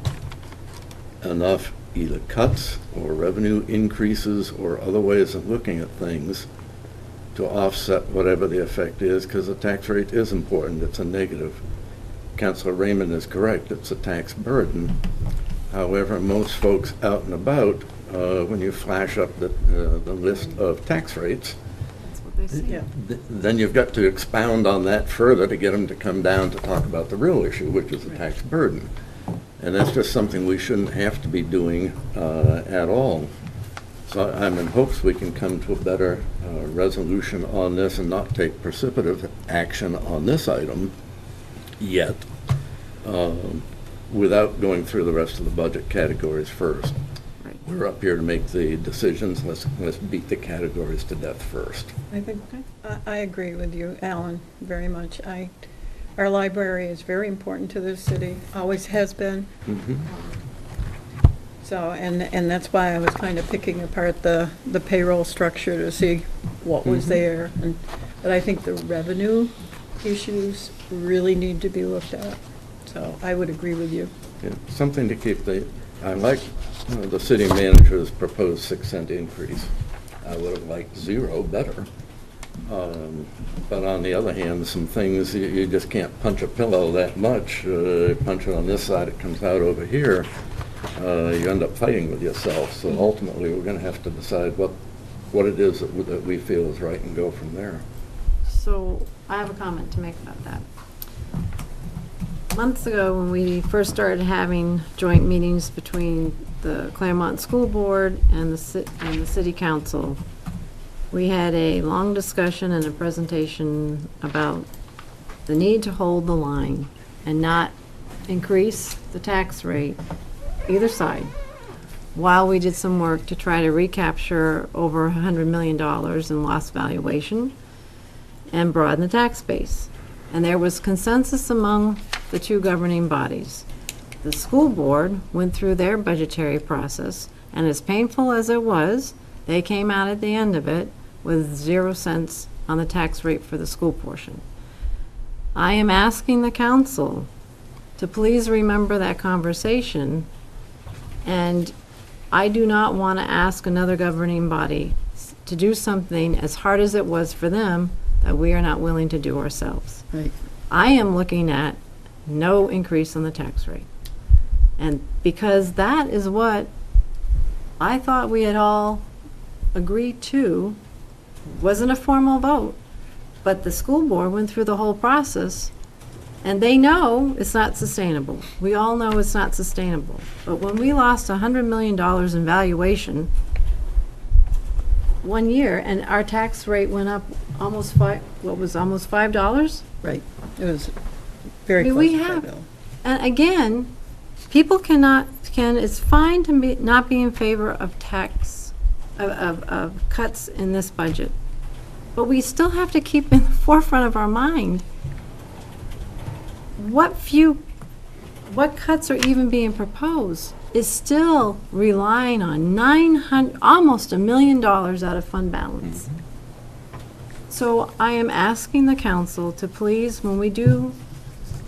enough either cuts or revenue increases or other ways of looking at things to offset whatever the effect is, because the tax rate is important. It's a negative. Councilor Raymond is correct. It's a tax burden. However, most folks out and about, when you flash up the list of tax rates, then you've got to expound on that further to get them to come down to talk about the real issue, which is the tax burden. And that's just something we shouldn't have to be doing at all. So I'm in hopes we can come to a better resolution on this and not take precipitative action on this item yet, without going through the rest of the budget categories first. We're up here to make the decisions. Let's beat the categories to death first. I think I agree with you, Alan, very much. Our library is very important to this city, always has been. Mm-hmm. So, and that's why I was kind of picking apart the payroll structure to see what was there. But I think the revenue issues really need to be looked at. So I would agree with you. Yeah, something to keep I like the city manager's proposed 6-cent increase. I would have liked 0 better. But on the other hand, some things you just can't punch a pillow that much. Punch it on this side, it comes out over here. You end up fighting with yourself. So ultimately, we're going to have to decide what it is that we feel is right and go from there. So I have a comment to make about that. Months ago, when we first started having joint meetings between the Claremont School Board and the City Council, we had a long discussion and a presentation about the need to hold the line and not increase the tax rate, either side, while we did some work to try to recapture over $100 million in lost valuation and broaden the tax base. And there was consensus among the two governing bodies. The school board went through their budgetary process, and as painful as it was, they came out at the end of it with 0 cents on the tax rate for the school portion. I am asking the council to please remember that conversation, and I do not want to ask another governing body to do something as hard as it was for them that we are not willing to do ourselves. Right. I am looking at no increase in the tax rate. And because that is what I thought we had all agreed to, wasn't a formal vote, but the school board went through the whole process, and they know it's not sustainable. We all know it's not sustainable. But when we lost $100 million in valuation 1 year, and our tax rate went up almost almost $5? Right. It was very Do close we to have, $5. and again, people it's fine to not be in favor of of cuts in this budget. But we still have to keep in the forefront of our mind what cuts are even being proposed is still relying on almost $1 million out of fund balance. So I am asking the council to please, when we do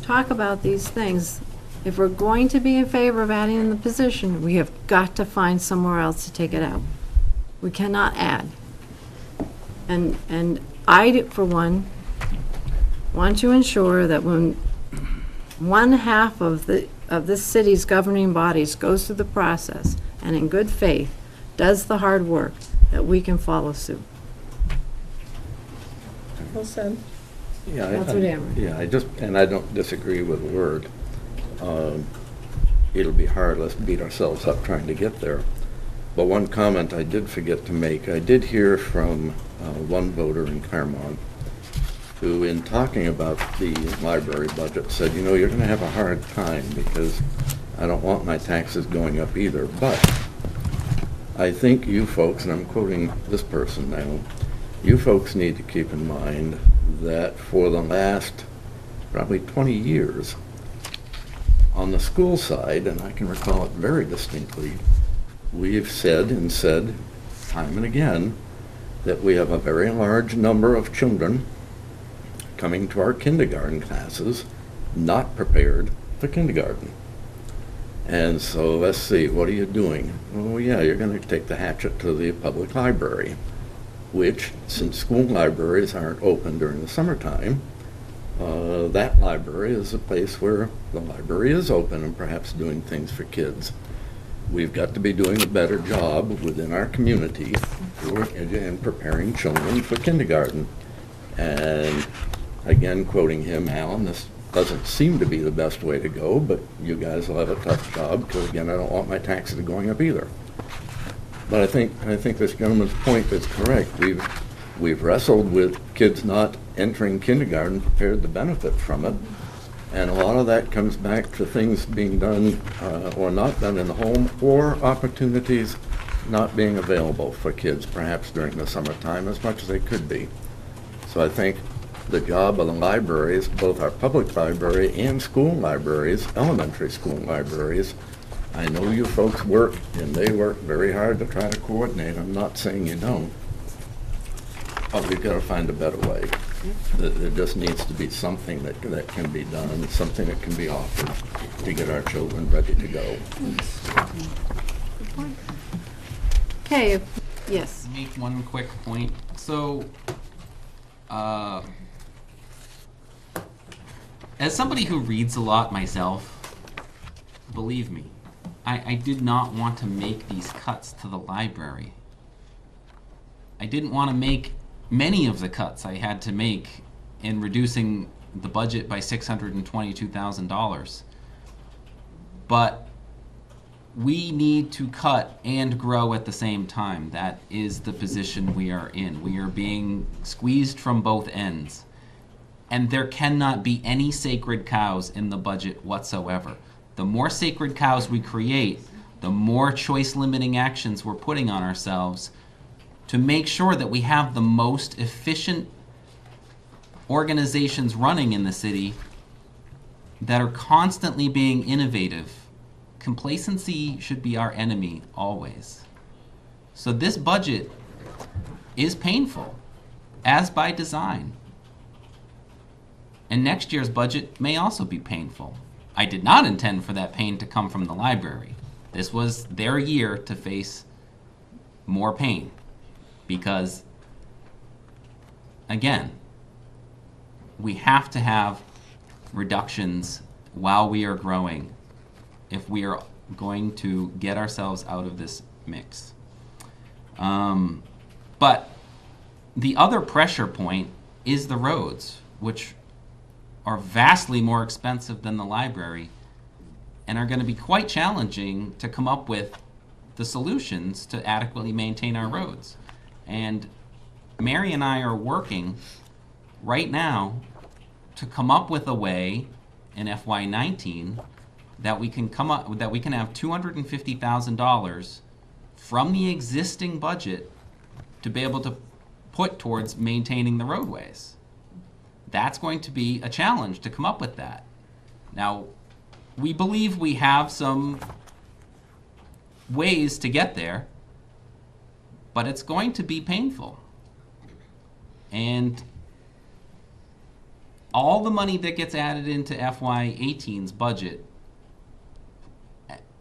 talk about these things, if we're going to be in favor of adding in the position, we have got to find somewhere else to take it out. We cannot add. And I, for one, want to ensure that when one half of this city's governing bodies goes through the process and in good faith does the hard work, that we can follow suit. Well said. Yeah, Councilor Dameron. Yeah, I don't disagree with a word. It'll be hard, let's beat ourselves up trying to get there. But one comment I did forget to make, I did hear from one voter in Claremont who, in talking about the library budget, said, you know, you're going to have a hard time because I don't want my taxes going up either. But I think you folks, and I'm quoting this person now, you folks need to keep in mind that for the last probably 20 years, on the school side, and I can recall it very distinctly, we've said time and again that we have a very large number of children coming to our kindergarten classes not prepared for kindergarten. And so let's see, what are you doing? Oh yeah, you're going to take the hatchet to the public library, which, since school libraries aren't open during the summertime, that library is a place where the library is open and perhaps doing things for kids. We've got to be doing a better job within our community in preparing children for kindergarten. And again, quoting him, Alan, this doesn't seem to be the best way to go, but you guys will have a tough job because, again, I don't want my taxes going up either. But I think this gentleman's point is correct. We've wrestled with kids not entering kindergarten prepared to benefit from it. And a lot of that comes back to things being done or not done in the home, or opportunities not being available for kids, perhaps during the summertime, as much as they could be. So I think the job of the libraries, both our public library and school libraries, elementary school libraries, I know you folks work, and they work very hard to try to coordinate. I'm not saying you don't. But we've got to find a better way. There just needs to be something that can be done, something that can be offered to get our children ready to go. Okay, yes. Make one quick point. So, as somebody who reads a lot myself, believe me, I did not want to make these cuts to the library. I didn't want to make many of the cuts I had to make in reducing the budget by $622,000. But we need to cut and grow at the same time. That is the position we are in. We are being squeezed from both ends. And there cannot be any sacred cows in the budget whatsoever. The more sacred cows we create, the more choice limiting actions we're putting on ourselves to make sure that we have the most efficient organizations running in the city that are constantly being innovative. Complacency should be our enemy always. So this budget is painful, as by design. And next year's budget may also be painful. I did not intend for that pain to come from the library. This was their year to face more pain. Because, again, we have to have reductions while we are growing if we are going to get ourselves out of this mix. But the other pressure point is the roads, which are vastly more expensive than the library and are going to be quite challenging to come up with the solutions to adequately maintain our roads. And Mary and I are working right now to come up with a way in FY19 that we can have $250,000 from the existing budget to be able to put towards maintaining the roadways. That's going to be a challenge to come up with that. Now, we believe we have some ways to get there, but it's going to be painful. And all the money that gets added into FY18's budget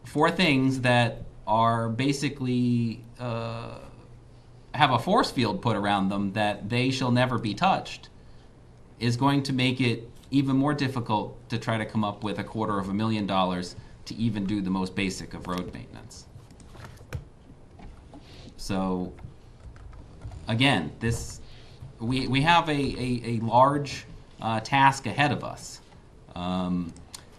for things that are basically have a force field put around them that they shall never be touched is going to make it even more difficult to try to come up with $250,000 to even do the most basic of road maintenance. So again, we have a large task ahead of us.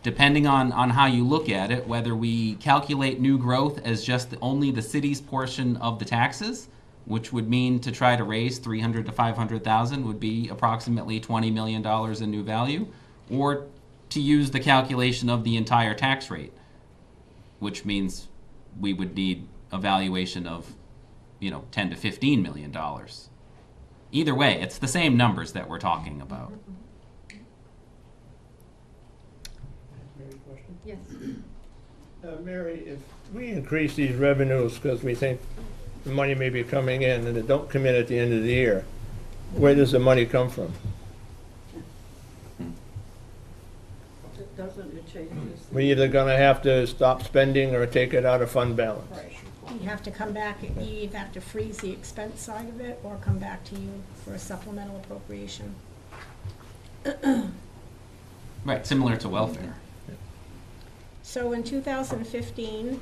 Depending on how you look at it, whether we calculate new growth as just only the city's portion of the taxes, which would mean to try to raise $300,000 to $500,000 would be approximately $20 million in new value, or to use the calculation of the entire tax rate, which means we would need a valuation of, $10 to $15 million. Either way, it's the same numbers that we're talking about. Yes. Mary, if we increase these revenues because we think the money may be coming in and it don't come in at the end of the year, where does the money come from? It changes. We're either gonna have to stop spending or take it out of fund balance. Right. You have to come back, you either have to freeze the expense side of it or come back to you for a supplemental appropriation. Right, similar to welfare. So in 2015,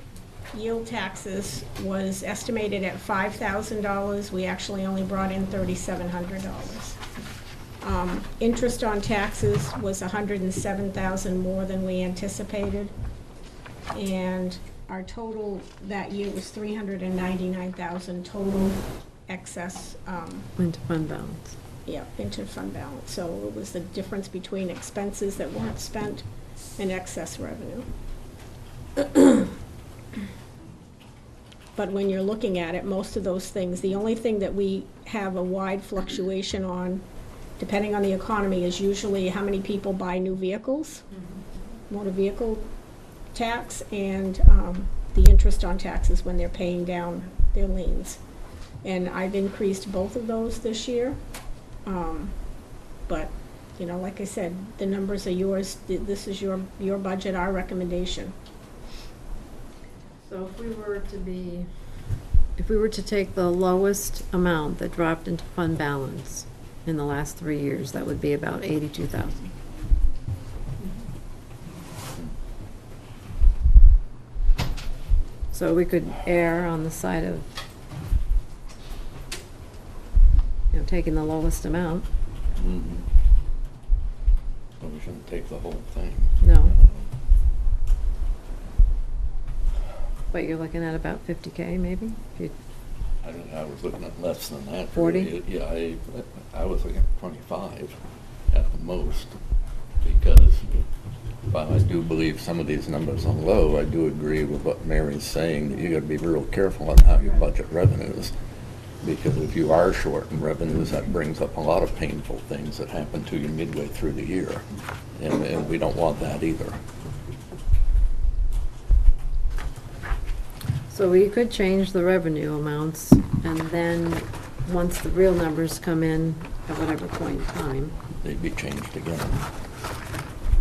yield taxes was estimated at $5,000. We actually only brought in $3,700. Interest on taxes was $107,000 more than we anticipated. And our total that year was $399,000 total excess. Into fund balance. Yeah, into fund balance. So it was the difference between expenses that weren't spent and excess revenue. But when you're looking at it, most of those things, the only thing that we have a wide fluctuation on, depending on the economy, is usually how many people buy new vehicles, motor vehicle tax, and the interest on taxes when they're paying down their liens. And I've increased both of those this year. But, like I said, the numbers are yours. This is your budget, our recommendation. So if we were to take the lowest amount that dropped into fund balance in the last 3 years, that would be about $82,000. So we could err on the side of, taking the lowest amount. Well, we shouldn't take the whole thing. No. But you're looking at about 50K maybe? I was looking at less than that. 40? Yeah, I was looking at 25 at the most, because while I do believe some of these numbers are low, I do agree with what Mary's saying, that you gotta be real careful on how you budget revenues. Because if you are short in revenues, that brings up a lot of painful things that happen to you midway through the year. And we don't want that either. So we could change the revenue amounts, and then, once the real numbers come in at whatever point in time. They'd be changed again.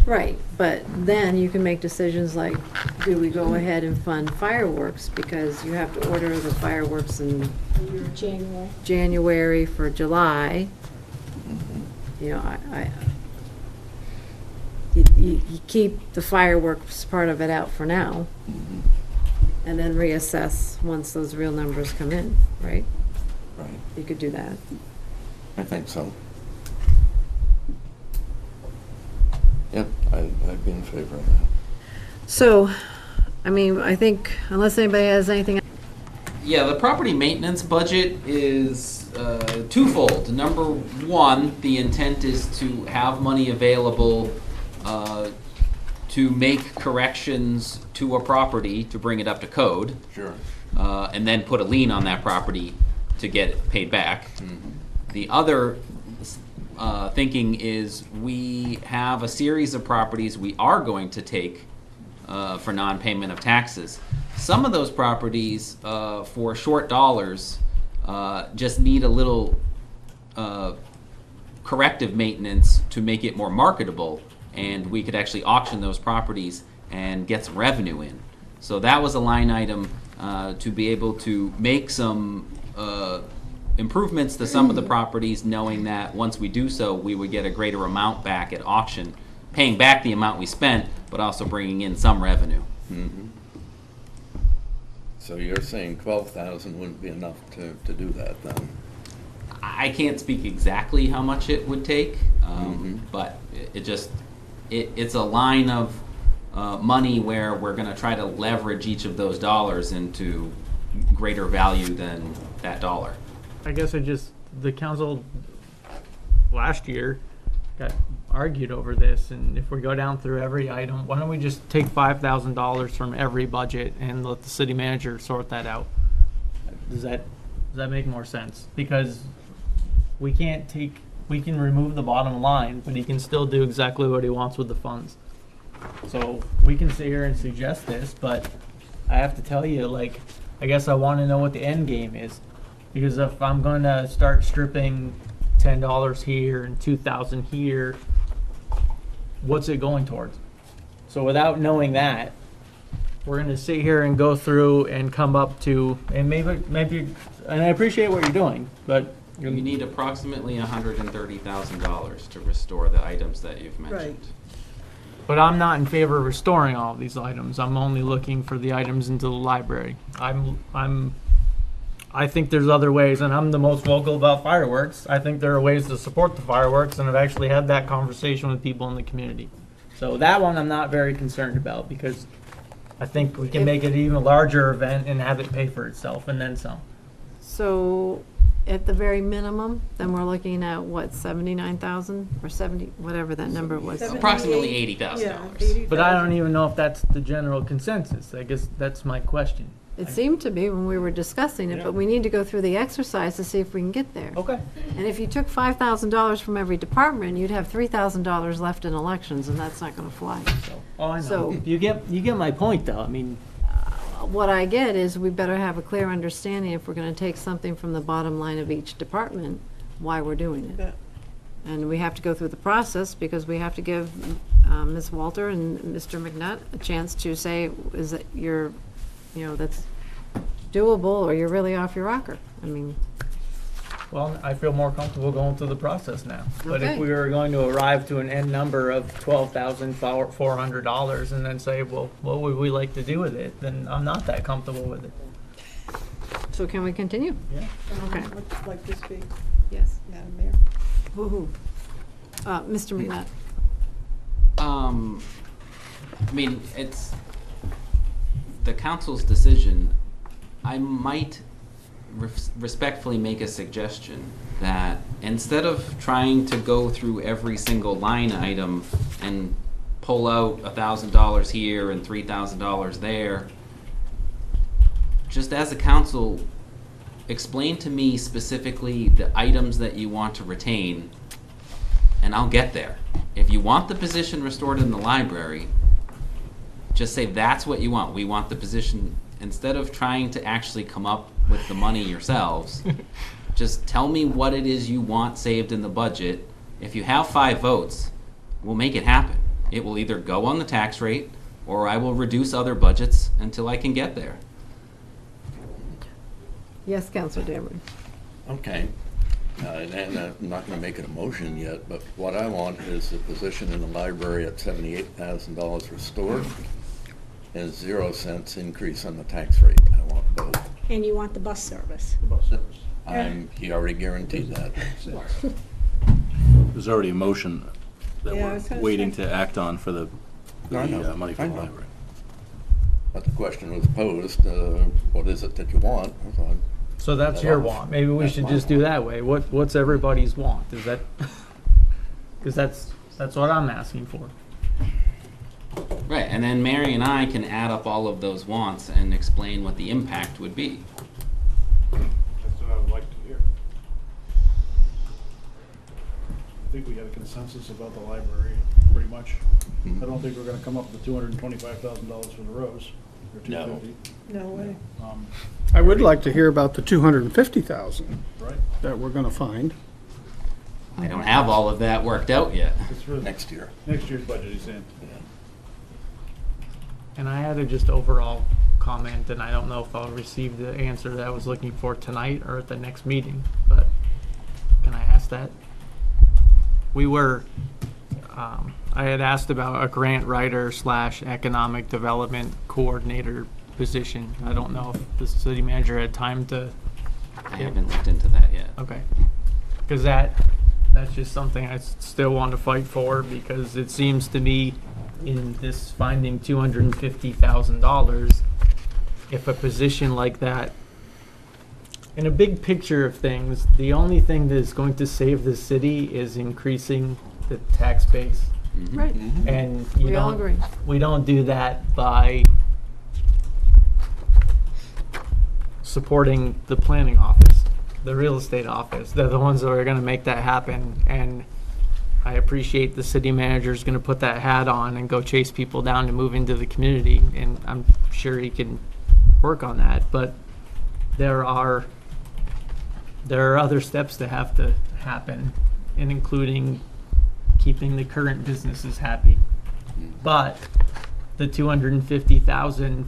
Right, but then you can make decisions like, do we go ahead and fund fireworks, because you have to order the fireworks in January for July. You keep the fireworks part of it out for now. and then reassess once those real numbers come in, right? Right. You could do that. I think so. Yep, I'd be in favor of that. So, I mean, I think unless anybody has anything. Yeah, the property maintenance budget is twofold. Number one, the intent is to have money available to make corrections to a property to bring it up to code. Sure. And then put a lien on that property to get it paid back. Mm-hmm. The other thinking is we have a series of properties we are going to take for non-payment of taxes. Some of those properties for short dollars just need a little corrective maintenance to make it more marketable, and we could actually auction those properties and get some revenue in. So that was a line item to be able to make some improvements to some of the properties, knowing that once we do so, we would get a greater amount back at auction, paying back the amount we spent, but also bringing in some revenue. Mm-hmm. So you're saying 12,000 wouldn't be enough to do that then? I can't speak exactly how much it would take, but it's a line of money where we're going to try to leverage each of those dollars into greater value than that dollar. I guess the council last year got argued over this, and if we go down through every item, why don't we just take $5,000 from every budget and let the city manager sort that out? Does that make more sense? Because we can remove the bottom line, but he can still do exactly what he wants with the funds. So we can sit here and suggest this, but I have to tell you, like, I guess I want to know what the end game is. Because if I'm going to start stripping $10 here and $2,000 here, what's it going towards? So without knowing that, we're going to sit here and go through and come up to, and maybe, and I appreciate what you're doing, but you need approximately $130,000 to restore the items that you've mentioned. But I'm not in favor of restoring all of these items. I'm only looking for the items into the library. I think there's other ways, and I'm the most vocal about fireworks. I think there are ways to support the fireworks, and I've actually had that conversation with people in the community. So that one I'm not very concerned about, because I think we can make it an even larger event and have it pay for itself, and then some. So at the very minimum, then we're looking at what, 79,000 or 70, whatever that number was. Approximately $80,000. Yeah, but I don't even know if that's the general consensus. I guess that's my question. It seemed to be when we were discussing it, but we need to go through the exercise to see if we can get there. Okay. And if you took $5,000 from every department, you'd have $3,000 left in elections, and that's not going to fly. Oh, I know. So you get my point, though. I mean, what I get is we better have a clear understanding if we're going to take something from the bottom line of each department, why we're doing it. Yeah. And we have to go through the process because we have to give Ms. Walter and Mr. McNutt a chance to say, is that that's doable, or you're really off your rocker. I mean. well, I feel more comfortable going through the process now. But if Okay. we were going to arrive to an end number of $12,400 and then say, well, what would we like to do with it, then I'm not that comfortable with it. So can we continue? Yeah. Okay. Would like to speak, Yes. Madam Mayor. Woo-hoo. Mr. McNutt. I mean, it's the council's decision. I might respectfully make a suggestion that instead of trying to go through every single line item and pull out $1,000 here and $3,000 there, just as a council, explain to me specifically the items that you want to retain, and I'll get there. If you want the position restored in the library, just say that's what you want. We want the position. Instead of trying to actually come up with the money yourselves, just tell me what it is you want saved in the budget. If you have 5 votes, we'll make it happen. It will either go on the tax rate, or I will reduce other budgets until I can get there. Yes, Councilor Dameron. Okay. And I'm not going to make it a motion yet, but what I want is the position in the library at $78,000 restored, is 0 cents increase on the tax rate. I want both. And you want the bus service. He already guaranteed that. There's already a motion that Yeah, I was we're gonna waiting say. to act on for the I know, money for I the know. library. But the question was posed, what is it that you want? I thought, So that's your want. Maybe we should just do that way. What's everybody's want? Is that, because that's what I'm asking for. Right, and then Mary and I can add up all of those wants and explain what the impact would be. That's what I would like to hear. I think we got a consensus about the library, pretty much. I don't think we're gonna come up with the $225,000 for the rows, or No. $250,000. No way. I would like to hear about the 250,000 Right? that we're gonna find. I don't have all of that worked out yet. It's for next year. next year's budget, he's saying. And I had a just overall comment, and I don't know if I'll receive the answer that I was looking for tonight or at the next meeting, but can I ask that? We were, I had asked about a grant writer / economic development coordinator position. I don't know if the city manager had time to. I haven't looked into that yet. Okay. Because that's just something I still want to fight for, because it seems to me in this finding $250,000, if a position like that, in a big picture of things, the only thing that is going to save the city is increasing the tax base. Right. And We all agree. we don't do that by supporting the planning office, the real estate office. They're the ones that are going to make that happen. And I appreciate the city manager is going to put that hat on and go chase people down to move into the community. And I'm sure he can work on that. But there are other steps that have to happen, and including keeping the current businesses happy. But the 250,000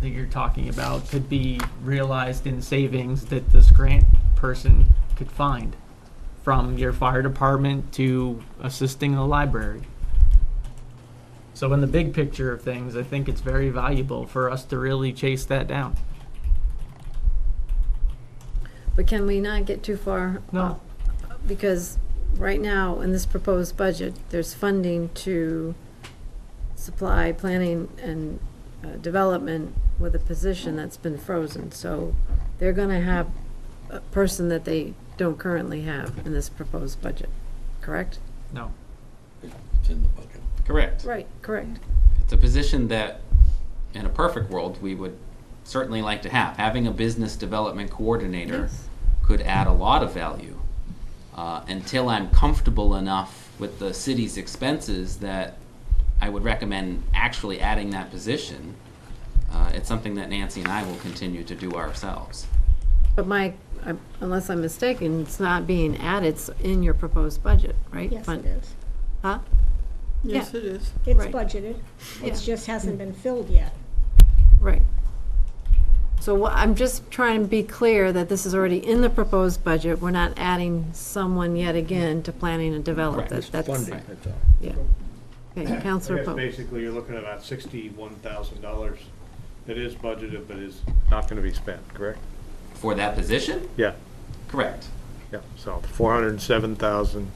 that you're talking about could be realized in savings that this grant person could find, from your fire department to assisting the library. So in the big picture of things, I think it's very valuable for us to really chase that down. But can we not get too far? No. Because right now, in this proposed budget, there's funding to supply planning and development with a position that's been frozen. So they're gonna have a person that they don't currently have in this proposed budget, correct? No. It's in the budget. Correct. Right, correct. It's a position that, in a perfect world, we would certainly like to have. Having a business development coordinator could add a lot of value. Until I'm comfortable enough with the city's expenses that I would recommend actually adding that position, it's something that Nancy and I will continue to do ourselves. But unless I'm mistaken, it's not being added, it's in your proposed budget, right? Yes, it is. Huh? Yes, Yeah. it is. It's Right. budgeted. It Yeah. just hasn't been filled yet. Right. So I'm just trying to be clear that this is already in the proposed budget. We're not adding someone yet again to planning and development. Correct. That's, Funding, that's all. yeah. Okay, I Counselor guess Pope. basically you're looking at about $61,000 that is budgeted but is not gonna be spent, correct? For that position? Yeah. Correct. Yeah, so 407,000,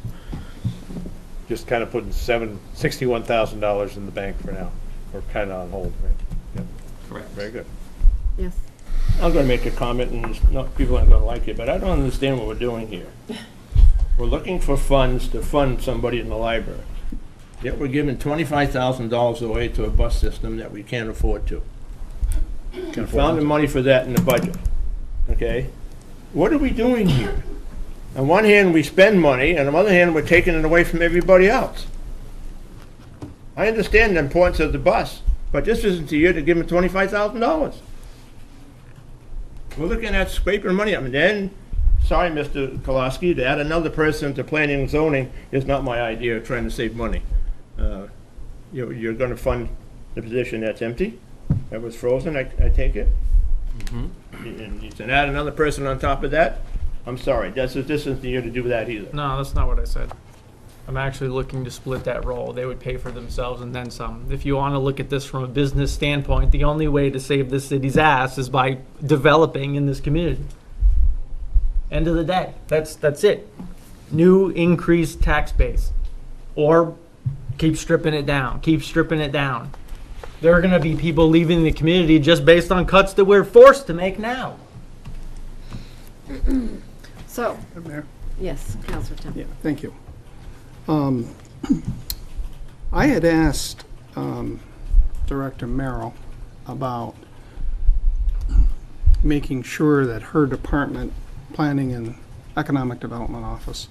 just kind of putting $61,000 in the bank for now, or kind of on hold, right? Yep, Correct. very good. Yes. I'm gonna make a comment, and people aren't gonna like it, but I don't understand what we're doing here. We're looking for funds to fund somebody in the library, yet we're giving $25,000 away to a bus system that we can't afford to. We found the money for that in the budget, okay? What are we doing here? On one hand, we spend money, and on the other hand, we're taking it away from everybody else. I understand the importance of the bus, but this isn't the year to give them $25,000. We're looking at scraping money up, and then, sorry, Mr. Kolosky, to add another person to planning and zoning is not my idea of trying to save money. You're gonna fund the position that's empty, that was frozen, I take it? And you can add another person on top of that? I'm sorry, this isn't the year to do that either. No, that's not what I said. I'm actually looking to split that role. They would pay for themselves and then some. If you want to look at this from a business standpoint, the only way to save this city's ass is by developing in this community. End of the day. That's it. New increased tax base. Or keep stripping it down. Keep stripping it down. There are going to be people leaving the community just based on cuts that we're forced to make now. So, Mayor? yes, Councilor Tim. Yeah, thank you. I had asked Director Merrill about making sure that her department, Planning and Economic Development Office,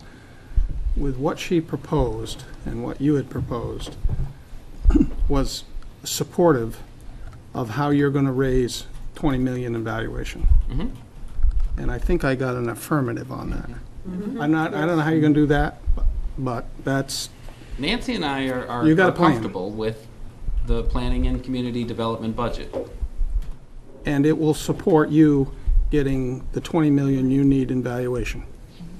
with what she proposed and what you had proposed, was supportive of how you're going to raise 20 million in valuation. Mm-hmm. And I think I got an affirmative on that. I don't know how you're going to do that, but that's... Nancy and I are You got a plan. comfortable with the planning and community development budget. And it will support you getting the 20 million you need in valuation.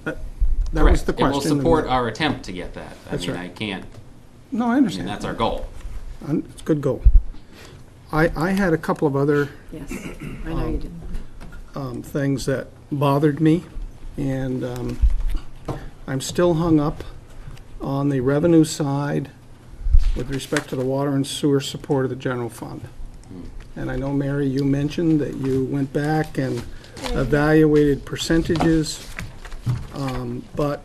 That was the question. It will support our attempt to get that. That's right. I can't. No, I I understand. mean, that's our goal. It's a good goal. I had a couple of other Yes, I know you did. things that bothered me, and I'm still hung up on the revenue side with respect to the water and sewer support of the general fund. And I know, Mary, you mentioned that you went back and evaluated percentages, but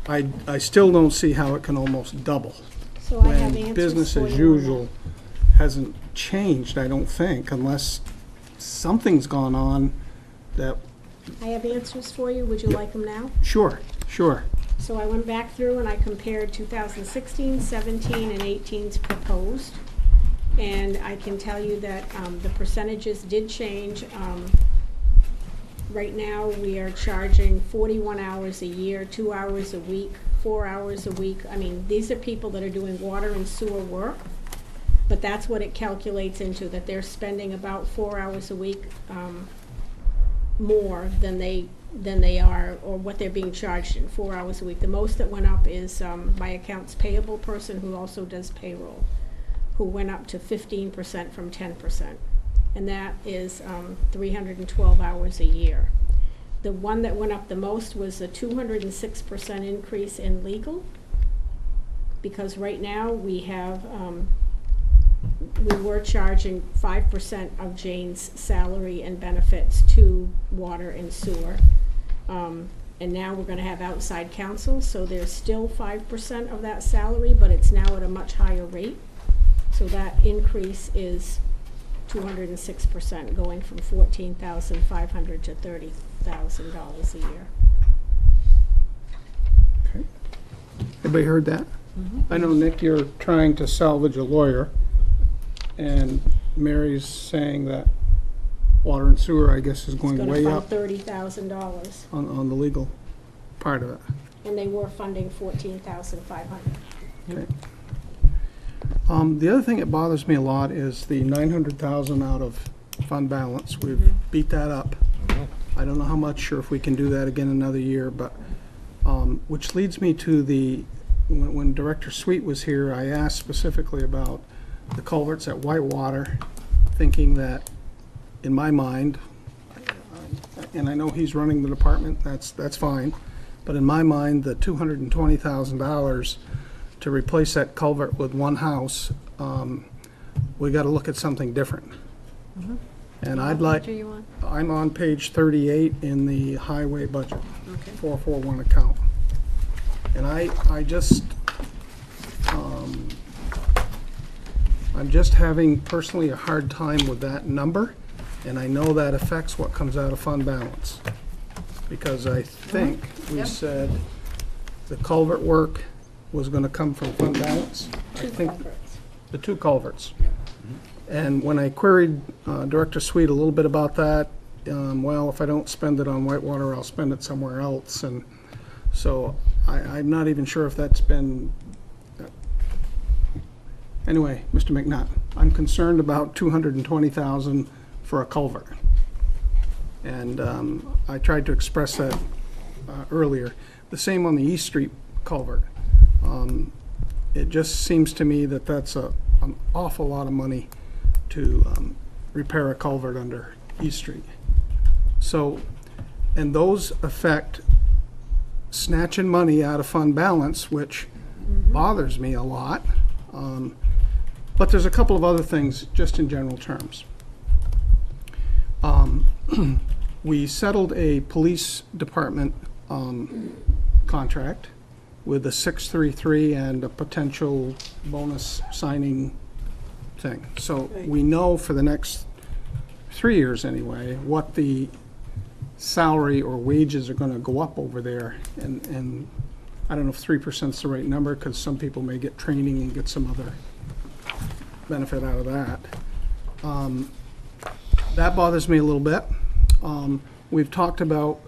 I still don't see how it can almost double. So I have When answers business for as you on usual hasn't changed, I don't think, unless something's gone on that, I have answers for you. Would you like them now? sure. So I went back through and I compared 2016, 17, and 18's proposed. And I can tell you that the percentages did change. Right now, we are charging 41 hours a year, 2 hours a week, 4 hours a week. I mean, these are people that are doing water and sewer work, but that's what it calculates into, that they're spending about 4 hours a week more than they are, or what they're being charged in 4 hours a week. The most that went up is my accounts payable person who also does payroll, who went up to 15% from 10%. And that is 312 hours a year. The one that went up the most was a 206% increase in legal, because right now we have, we were charging 5% of Jane's salary and benefits to water and sewer. And now we're gonna have outside counsel, so there's still 5% of that salary, but it's now at a much higher rate. So that increase is 206%, going from $14,500 to $30,000 a year. Okay. Everybody heard that? I know, Nick, you're trying to salvage a lawyer, and Mary's saying that water and sewer, I guess, is going way It's gonna up fund $30,000, on the legal part of it. and they were funding $14,500. Okay. The other thing that bothers me a lot is the 900,000 out of fund balance. We've beat that up. I don't know how much, or if we can do that again another year, but, which leads me to when Director Sweet was here, I asked specifically about the culverts at Whitewater, thinking that, in my mind, and I know he's running the department, that's fine, but in my mind, the $220,000 to replace that culvert with one house, we got to look at something different. And I'd like, What are you on? I'm on page 38 in the highway budget, Okay. 441 account. And I just, I'm just having personally a hard time with that number, and I know that affects what comes out of fund balance. Because I think we said the culvert work was going to come from fund balance. I think the two culverts. And when I queried Director Sweet a little bit about that, well, if I don't spend it on Whitewater, I'll spend it somewhere else. And so I'm not even sure if that's been... Anyway, Mr. McNutt, I'm concerned about $220,000 for a culvert. And I tried to express that earlier. The same on the East Street culvert. It just seems to me that that's an awful lot of money to repair a culvert under East Street. So, and those affect snatching money out of fund balance, which bothers me a lot. But there's a couple of other things just in general terms. We settled a police department contract with a 633 and a potential bonus signing thing. So we know for the next 3 years anyway, what the salary or wages are going to go up over there. And I don't know if 3% is the right number, because some people may get training and get some other benefit out of that. That bothers me a little bit. We've talked about,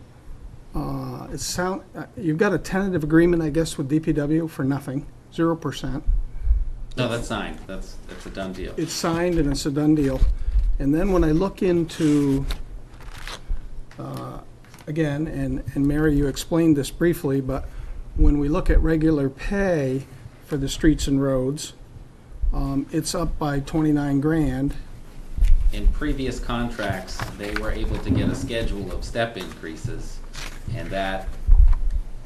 you've got a tentative agreement, I guess, with DPW for nothing, 0%. No, that's signed. That's a done deal. It's signed and it's a done deal. And then when I look into, again, and Mary, you explained this briefly, but when we look at regular pay for the streets and roads, it's up by 29 grand. In previous contracts, they were able to get a schedule of step increases, and that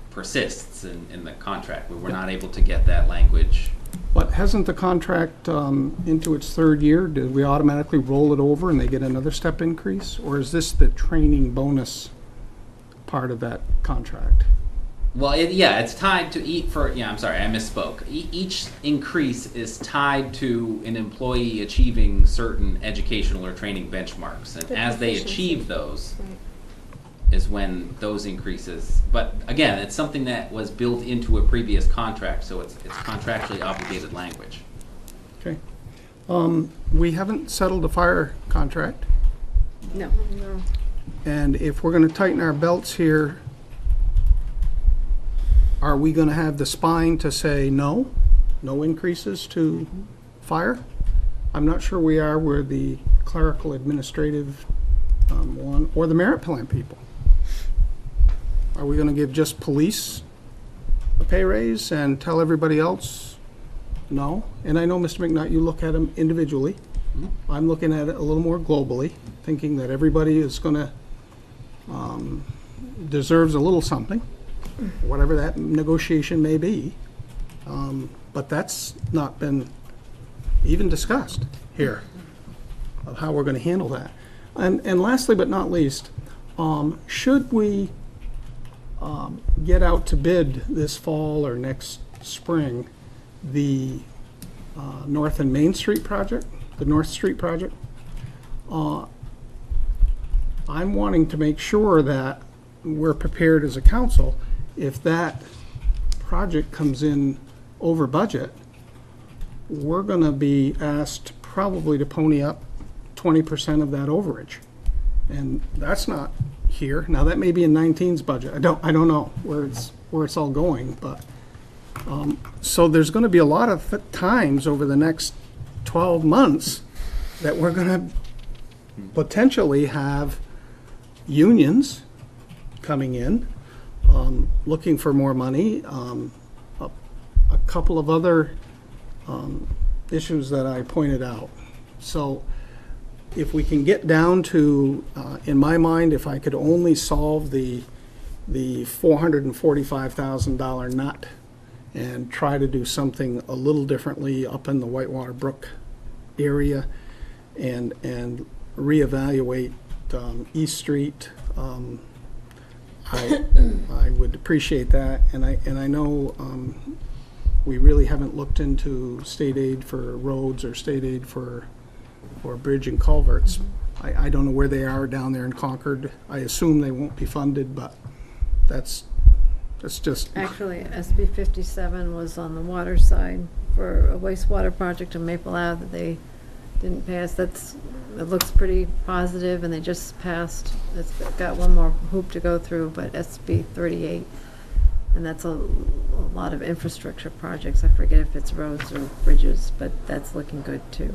persists in the contract. We were not able to get that language. But hasn't the contract into its third year? Did we automatically roll it over and they get another step increase? Or is this the training bonus part of that contract? Well, it's tied to I'm sorry, I misspoke. Each increase is tied to an employee achieving certain educational or training benchmarks. And as they achieve those, is when those increases, but again, it's something that was built into a previous contract, so it's contractually obligated language. Okay. We haven't settled the fire contract. No. And if we're going to tighten our belts here, are we going to have the spine to say no increases to fire? I'm not sure we are. We're the clerical administrative one, or the merit plan people. Are we going to give just police a pay raise and tell everybody else no? And I know, Mr. McNutt, you look at them individually. I'm looking at it a little more globally, thinking that everybody is going to deserves a little something, whatever that negotiation may be. But that's not been even discussed here, of how we're going to handle that. And lastly but not least, should we get out to bid this fall or next spring the North and Main Street project, the North Street project? I'm wanting to make sure that we're prepared as a council. If that project comes in over budget, we're going to be asked probably to pony up 20% of that overage. And that's not here. Now, that may be in 19's budget. I don't know where it's all going, but so there's going to be a lot of times over the next 12 months that we're going to potentially have unions coming in, looking for more money, a couple of other issues that I pointed out. So if we can get down to, in my mind, if I could only solve the $445,000 nut and try to do something a little differently up in the Whitewater Brook area and reevaluate East Street, I would appreciate that. And I know we really haven't looked into state aid for roads or state aid for bridge and culverts. I don't know where they are down there in Concord. I assume they won't be funded, but that's just... Actually, SB 57 was on the water side for a wastewater project in Maple Ave that they didn't pass. It looks pretty positive, and they just passed. It's got one more hoop to go through, but SB 38, and that's a lot of infrastructure projects. I forget if it's roads or bridges, but that's looking good too.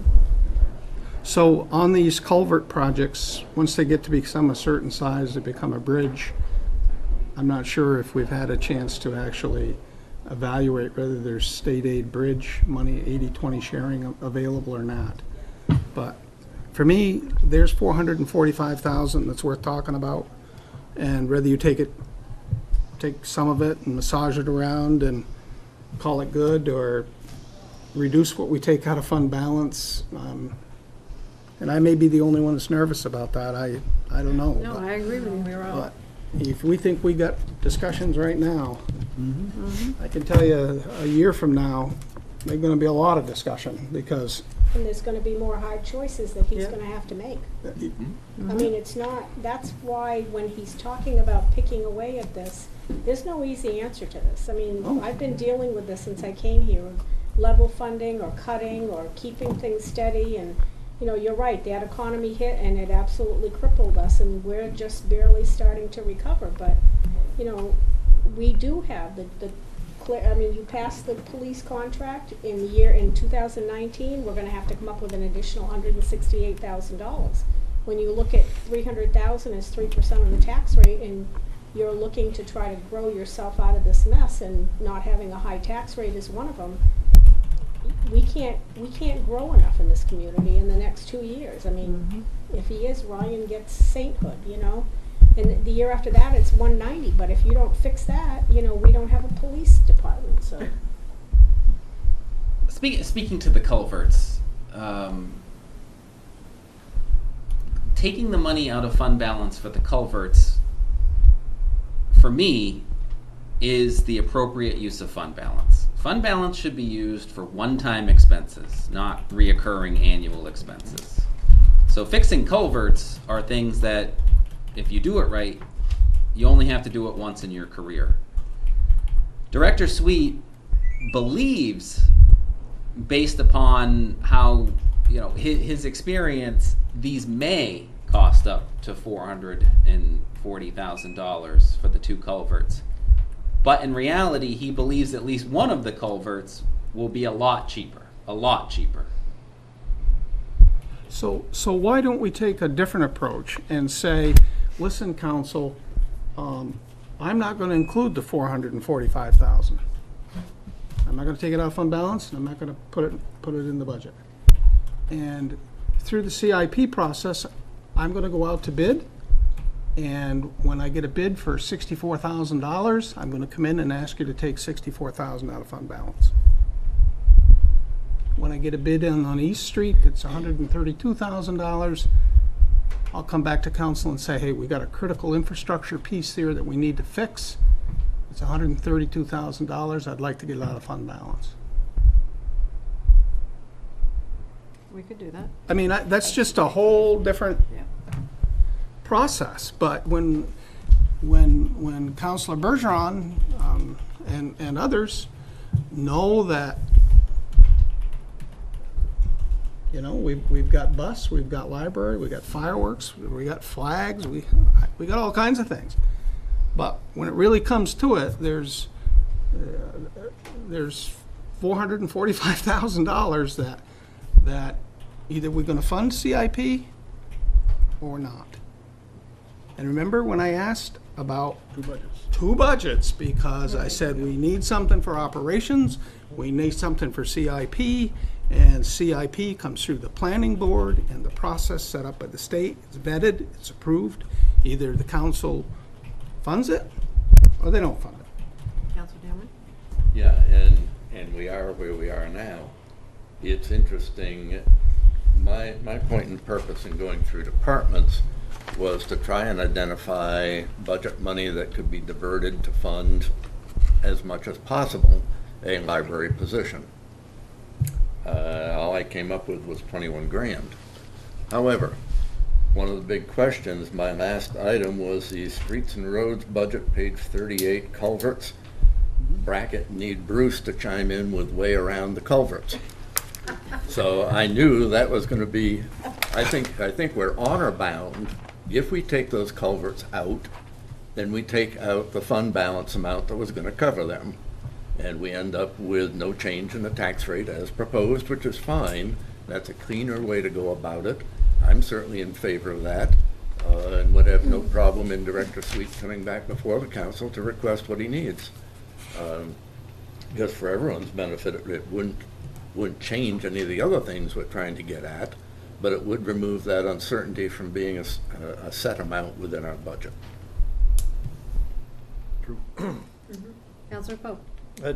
So on these culvert projects, once they get to become a certain size, they become a bridge. I'm not sure if we've had a chance to actually evaluate whether there's state aid bridge money, 80-20 sharing available or not. But for me, there's $445,000 that's worth talking about. And whether you take some of it and massage it around and call it good, or reduce what we take out of fund balance, and I may be the only one that's nervous about that. I don't know. No, I agree with you. We're all. But if we think we got discussions right now, I can tell you a year from now, there's going to be a lot of discussion, because And there's gonna be more hard choices that he's gonna have to make. I mean, it's not, that's why when he's talking about picking away at this, there's no easy answer to this. I mean, I've been dealing with this since I came here, of level funding or cutting or keeping things steady, and, you know, you're right, that economy hit and it absolutely crippled us, and we're just barely starting to recover, but, you know, we do have I mean, you passed the police contract in 2019, we're gonna have to come up with an additional $168,000. When you look at $300,000 as 3% of the tax rate, and you're looking to try to grow yourself out of this mess, and not having a high tax rate is one of them, we can't grow enough in this community in the next 2 years. I mean, if he is, Ryan gets sainthood, you know? And the year after that, it's 190, but if you don't fix that, you know, we don't have a police department, so. Speaking to the culverts, taking the money out of fund balance for the culverts, for me, is the appropriate use of fund balance. Fund balance should be used for one-time expenses, not reoccurring annual expenses. So fixing culverts are things that, if you do it right, you only have to do it once in your career. Director Sweet believes, based upon how, you know, his experience, these may cost up to $440,000 for the 2 culverts. But in reality, he believes at least one of the culverts will be a lot cheaper, a lot cheaper. So why don't we take a different approach and say, listen, council, I'm not going to include the $445,000. I'm not going to take it out of fund balance, and I'm not going to put it in the budget. And through the CIP process, I'm going to go out to bid, and when I get a bid for $64,000, I'm going to come in and ask you to take $64,000 out of fund balance. When I get a bid on East Street, it's $132,000. I'll come back to council and say, hey, we got a critical infrastructure piece here that we need to fix. It's $132,000. I'd like to get it out of fund balance. We could do that. I mean, that's just a whole different process. But when Councilor Bergeron and others know that, you know, we've got bus, we've got library, we got fireworks, we got flags, we got all kinds of things. But when it really comes to it, there's $445,000 that either we're going to fund CIP or not. And remember when I asked about 2 budgets, because I said we need something for operations, we need something for CIP, and CIP comes through the planning board and the process set up by the state. It's vetted, it's approved. Either the council funds it or they don't fund it. Councilor Damon? Yeah, and we are where we are now. It's interesting. My point and purpose in going through departments was to try and identify budget money that could be diverted to fund as much as possible a library position. All I came up with was 21 grand. However, one of the big questions, my last item was the streets and roads budget, page 38, culverts. Bracket, need Bruce to chime in with way around the culverts. So I knew that was going to be, I think we're honor bound. If we take those culverts out, then we take out the fund balance amount that was going to cover them. And we end up with no change in the tax rate as proposed, which is fine. That's a cleaner way to go about it. I'm certainly in favor of that, and would have no problem in Director Sweet coming back before the council to request what he needs. just for everyone's benefit, it wouldn't change any of the other things we're trying to get at, but it would remove that uncertainty from being a set amount within our budget. Councilor Pope?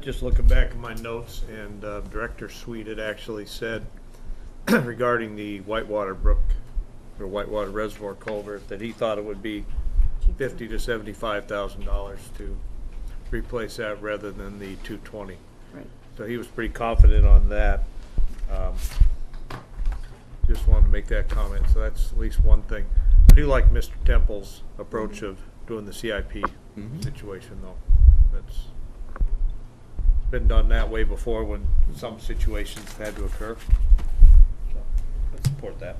Just looking back at my notes, and Director Sweet had actually said regarding the Whitewater Brook or Whitewater Reservoir culvert that he thought it would be $50,000 to $75,000 to replace that rather than the 220. Right. So he was pretty confident on that. Just wanted to make that comment. So that's at least one thing. I do like Mr. Temple's approach of doing the CIP situation, though. That's been done that way before when some situations had to occur. So I support that.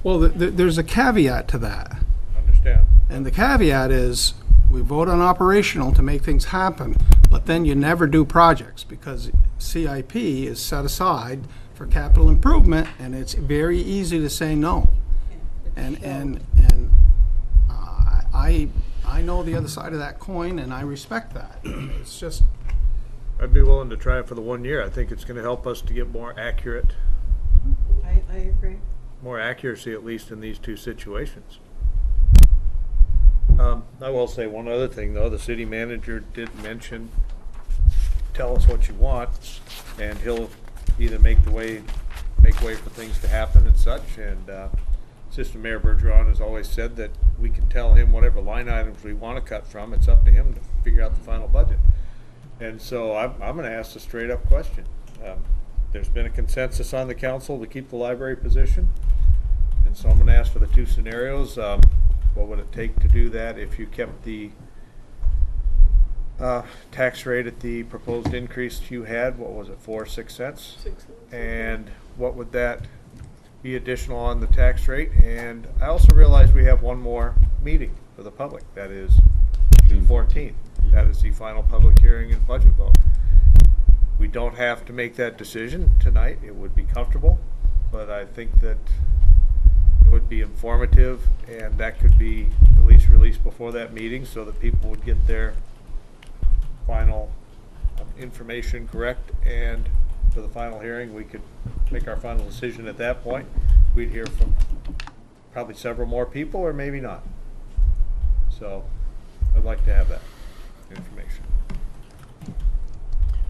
Well, there's a caveat to that. Understand. And the caveat is, we vote on operational to make things happen, but then you never do projects because CIP is set aside for capital improvement, and it's very easy to say no. And I know the other side of that coin, and I respect that. It's just, I'd be willing to try it for the 1 year. I think it's going to help us to get more accurate. I agree. More accuracy, at least in these two situations. I will say one other thing, though. The city manager did mention, tell us what you want, and he'll either make way for things to happen and such. And Assistant Mayor Bergeron has always said that we can tell him whatever line items we want to cut from. It's up to him to figure out the final budget. And so I'm going to ask a straight up question. There's been a consensus on the council to keep the library position. And so I'm going to ask for the two scenarios. What would it take to do that if you kept the tax rate at the proposed increase you had? What was it, 4 or 6 cents? 6 cents. And what would that be additional on the tax rate? And I also realize we have one more meeting for the public. That is June 14th. That is the final public hearing and budget vote. We don't have to make that decision tonight. It would be comfortable, but I think that it would be informative, and that could be at least released before that meeting so that people would get their final information correct, and for the final hearing we could make our final decision at that point. We'd hear from probably several more people, or maybe not. So I'd like to have that information.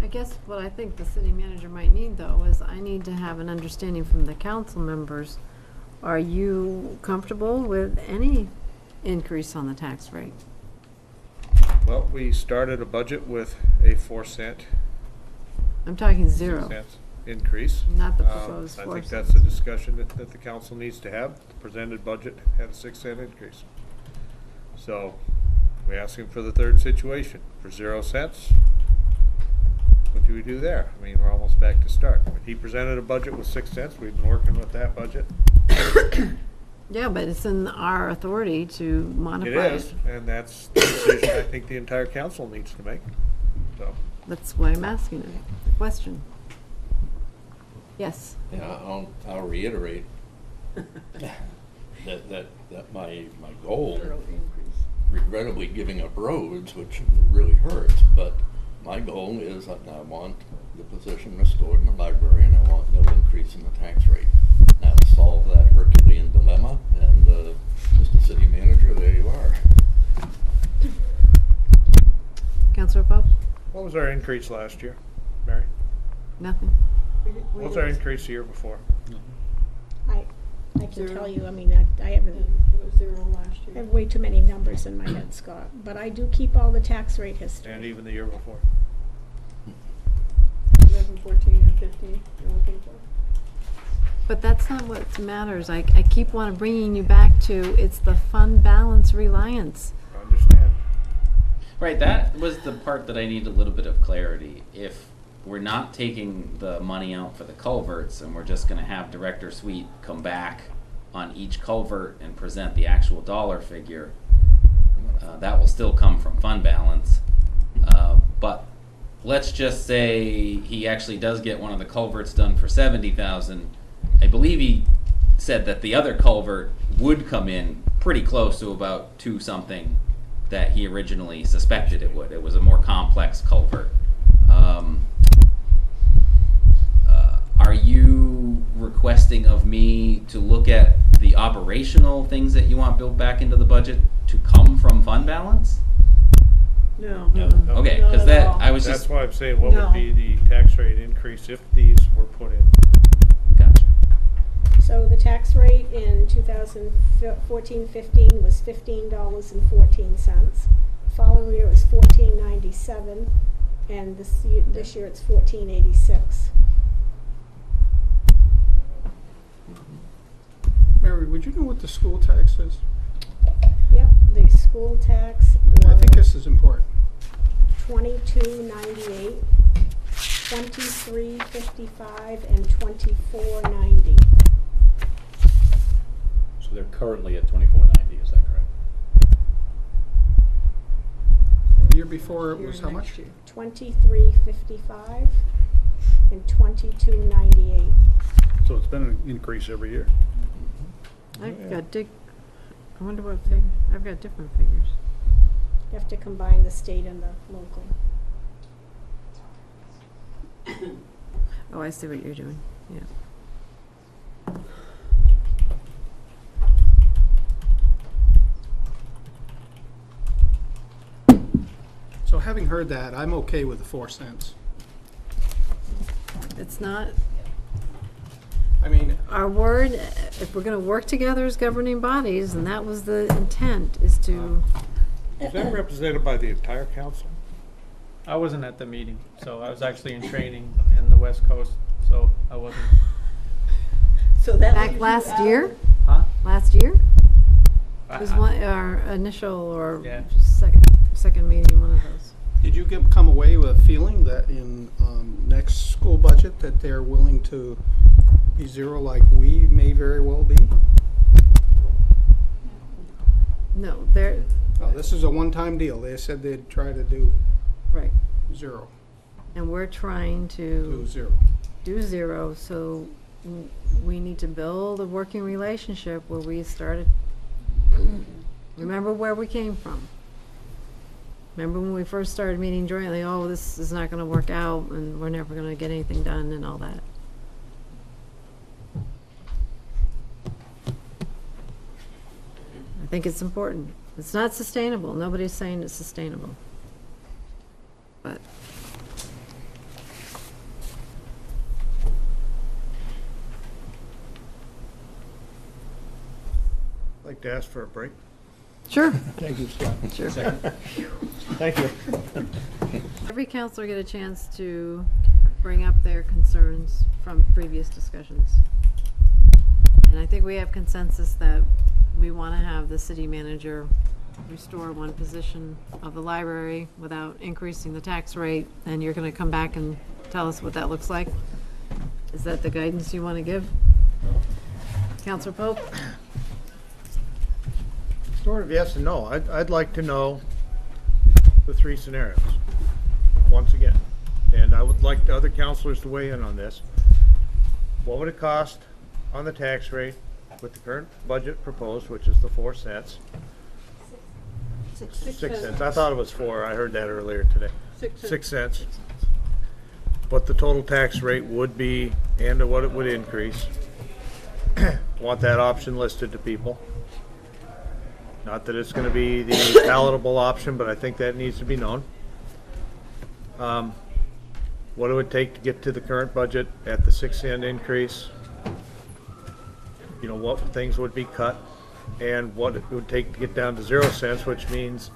I guess what I think the city manager might need, though, is I need to have an understanding from the council members. Are you comfortable with any increase on the tax rate? Well, we started a budget with a 4 cent. I'm talking 0. Cents increase. Not the proposed I 4 think cents. that's a discussion that the council needs to have. The presented budget had a 6 cent increase. So we're asking for the third situation for 0 cents. What do we do there? I mean, we're almost back to start. When he presented a budget with 6 cents, we've been working with that budget. Yeah, but it's in our authority to modify it. It is, and that's the decision I think the entire council needs to make. So That's why I'm asking it, the question. Yes. Yeah, I'll reiterate that my goal, regrettably giving up roads, which really hurts, but my goal is that I want the position restored in the library, and I want no increase in the tax rate. Now, to solve that Herculean dilemma, and Mr. City Manager, there you are. Councilor Pope? what was our increase last year, Mary? Nothing. What was our increase the year before? I can tell you, I mean, I haven't, It was 0 last I year. have way too many numbers in my head, Scott, but I do keep all the tax rate history. And even the year before? 11, 14, and 15, you're looking for. But that's not what matters. I keep bringing you back to, it's the fund balance reliance. I understand. Right, that was the part that I need a little bit of clarity. If we're not taking the money out for the culverts and we're just going to have Director Sweet come back on each culvert and present the actual dollar figure, that will still come from fund balance. But let's just say he actually does get one of the culverts done for $70,000. I believe he said that the other culvert would come in pretty close to about $2-something that he originally suspected it would. It was a more complex culvert. Are you requesting of me to look at the operational things that you want built back into the budget to come from fund balance? No. Okay, because that, I was That's just, why I'm saying, what No. would be the tax rate increase if these were put in? gotcha. So the tax rate in 2014-15 was $15.14. Following year it was $14.97, and this year it's $14.86. Mary, would you know what the school tax is? Yep, the school tax I think was this is important. $22.98, $23.55, and $24.90. So they're currently at $24.90, is that correct? The year before it was how much? $23.55 and $22.98. So it's been an increase every year. I've got I wonder what figure, I've got different figures. You have to combine the state and the local. Oh, I see what you're doing, yeah. So having heard that, I'm okay with the 4 cents. It's not, I mean, our word, if we're gonna work together as governing bodies, and that was the intent, is to, Is that represented by the entire council? I wasn't at the meeting, so I was actually in training in the West Coast, so I wasn't. So that back leaves you last out. year? Huh? Last year? I- Was one, our initial or Yeah. second meeting, one of those. did you come away with a feeling that in next school budget that they're willing to be zero like we may very well be? No, they're, Oh, this is a one-time deal. They said they'd try to do right, zero, and we're trying do to zero. do zero, so we need to build a working relationship where we started, remember where we came from. Remember when we first started meeting jointly, oh, this is not gonna work out, and we're never gonna get anything done and all that. I think it's important. It's not sustainable. Nobody's saying it's sustainable. But I'd like to ask for a break. sure, Thank you, Scott. sure. Thank you. Every counselor get a chance to bring up their concerns from previous discussions. And I think we have consensus that we want to have the city manager restore one position of the library without increasing the tax rate, and you're going to come back and tell us what that looks like. Is that the guidance you want to give? Counselor Pope? Sort of yes and no. I'd like to know the three scenarios, once again. And I would like the other counselors to weigh in on this. What would it cost on the tax rate with the current budget proposed, which is the 4 cents? 6 cents. I thought it was 4. I heard that earlier today. 6 cents. What the total tax rate would be and what it would increase. Want that option listed to people. Not that it's going to be the palatable option, but I think that needs to be known. What it would take to get to the current budget at the 6 cent increase. You know, what things would be cut and what it would take to get down to 0 cents, which means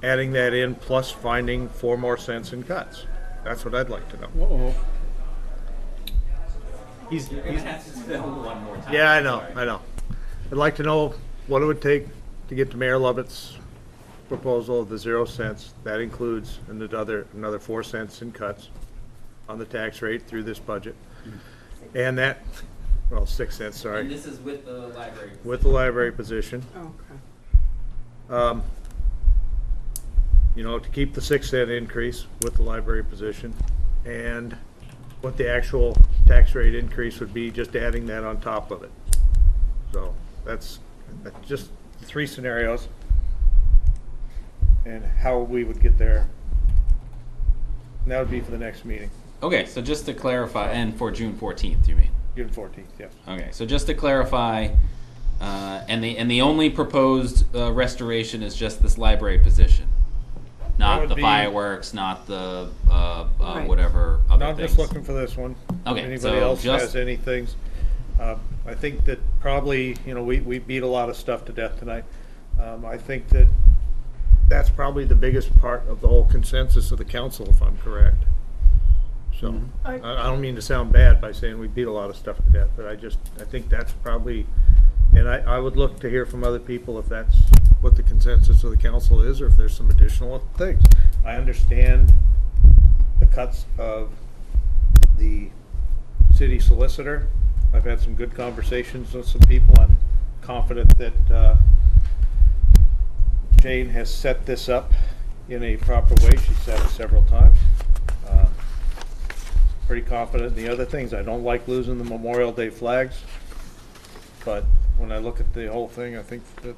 adding that in plus finding 4 more cents in cuts. That's what I'd like to know. Uh-oh. He's gonna have to spell one more time. Yeah, I know. I'd like to know what it would take to get to Mayor Lovett's proposal of the 0 cents. That includes another 4 cents in cuts on the tax rate through this budget. And that, well, 6 cents, sorry. And this is with the library. With the library position. Okay. You know, to keep the 6 cent increase with the library position, and what the actual tax rate increase would be, just adding that on top of it. So that's just 3 scenarios. and how we would get there. And that would be for the next meeting, Okay, so just to clarify, and for June 14th, you mean? June 14th, yes. Okay, so just to clarify, and the only proposed restoration is just this library position, not would the be- fireworks, not the Right. whatever other Not things. just looking for this one. Okay, If anybody so else just- has any things, I think that probably, you know, we beat a lot of stuff to death tonight. I think that that's probably the biggest part of the whole consensus of the council, if I'm correct. So, I don't mean to sound bad by saying we beat a lot of stuff to death, but I think that's probably, and I would look to hear from other people if that's what the consensus of the council is, or if there's some additional things. I understand the cuts of the city solicitor. I've had some good conversations with some people. I'm confident that Jane has set this up in a proper way. She said it several times. Pretty confident in the other things. I don't like losing the Memorial Day flags, but when I look at the whole thing, I think that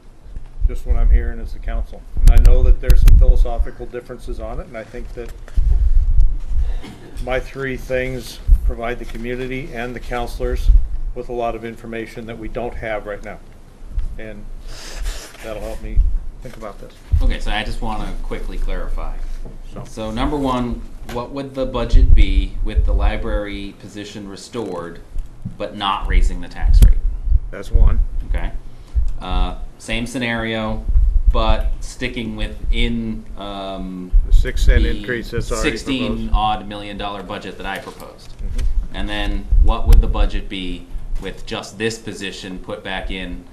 just what I'm hearing is the council. And I know that there's some philosophical differences on it, and I think that my three things provide the community and the counselors with a lot of information that we don't have right now. And that'll help me think about this. Okay, so I just want to quickly clarify. So number one, what would the budget be with the library position restored, but not raising the tax rate? That's one. Okay. Same scenario, but sticking within The 6 cent the increase that's already 16 proposed. odd $1 million budget that I proposed. And then what would the budget be with just this position put back in,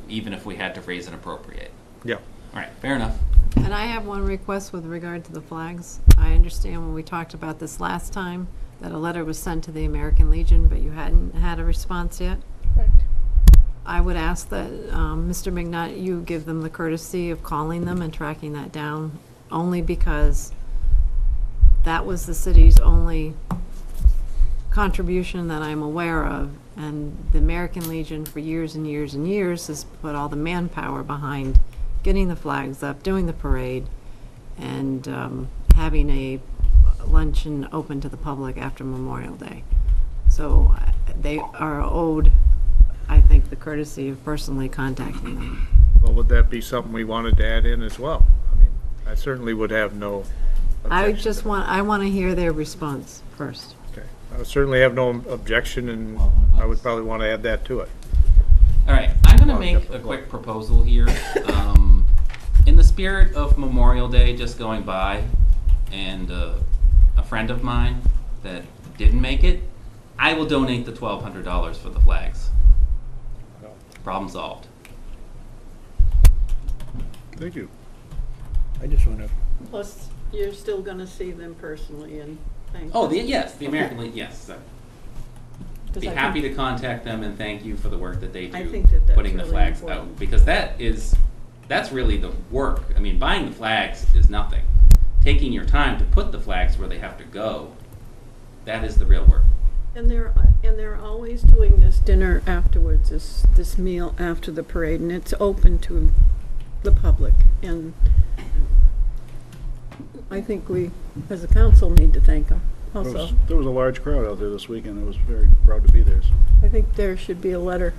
even if we had to raise and appropriate? Yeah. All right, fair enough. And I have one request with regard to the flags. I understand when we talked about this last time, that a letter was sent to the American Legion, but you hadn't had a response yet. Correct. I would ask that, Mr. McNutt, you give them the courtesy of calling them and tracking that down, only because that was the city's only contribution that I'm aware of, and the American Legion for years and years and years has put all the manpower behind getting the flags up, doing the parade, and having a luncheon open to the public after Memorial Day. So they are owed, I think, the courtesy of personally contacting them. Well, would that be something we wanted to add in as well? I mean, I certainly would have no objection. I want to hear their response first. Okay. I would certainly have no objection, and I would probably want to add that to it. All right, I'm going to make a quick proposal here. In the spirit of Memorial Day just going by, and a friend of mine that didn't make it, I will donate the $1,200 for the flags. Problem solved. Thank you. I just want to. Plus, you're still going to see them personally and thank Oh, them. yes, the American Legion, yes. Because Be I happy think- to contact them and thank you for the work that they do, I think that that's putting the really flags important. out. Because that's really the work. I mean, buying the flags is nothing. Taking your time to put the flags where they have to go, that is the real work. And they're always doing this dinner afterwards, this meal after the parade, and it's open to the public. And I think we, as a council, need to thank them also. There was a large crowd out there this weekend. I was very proud to be there. So. I think there should be a letter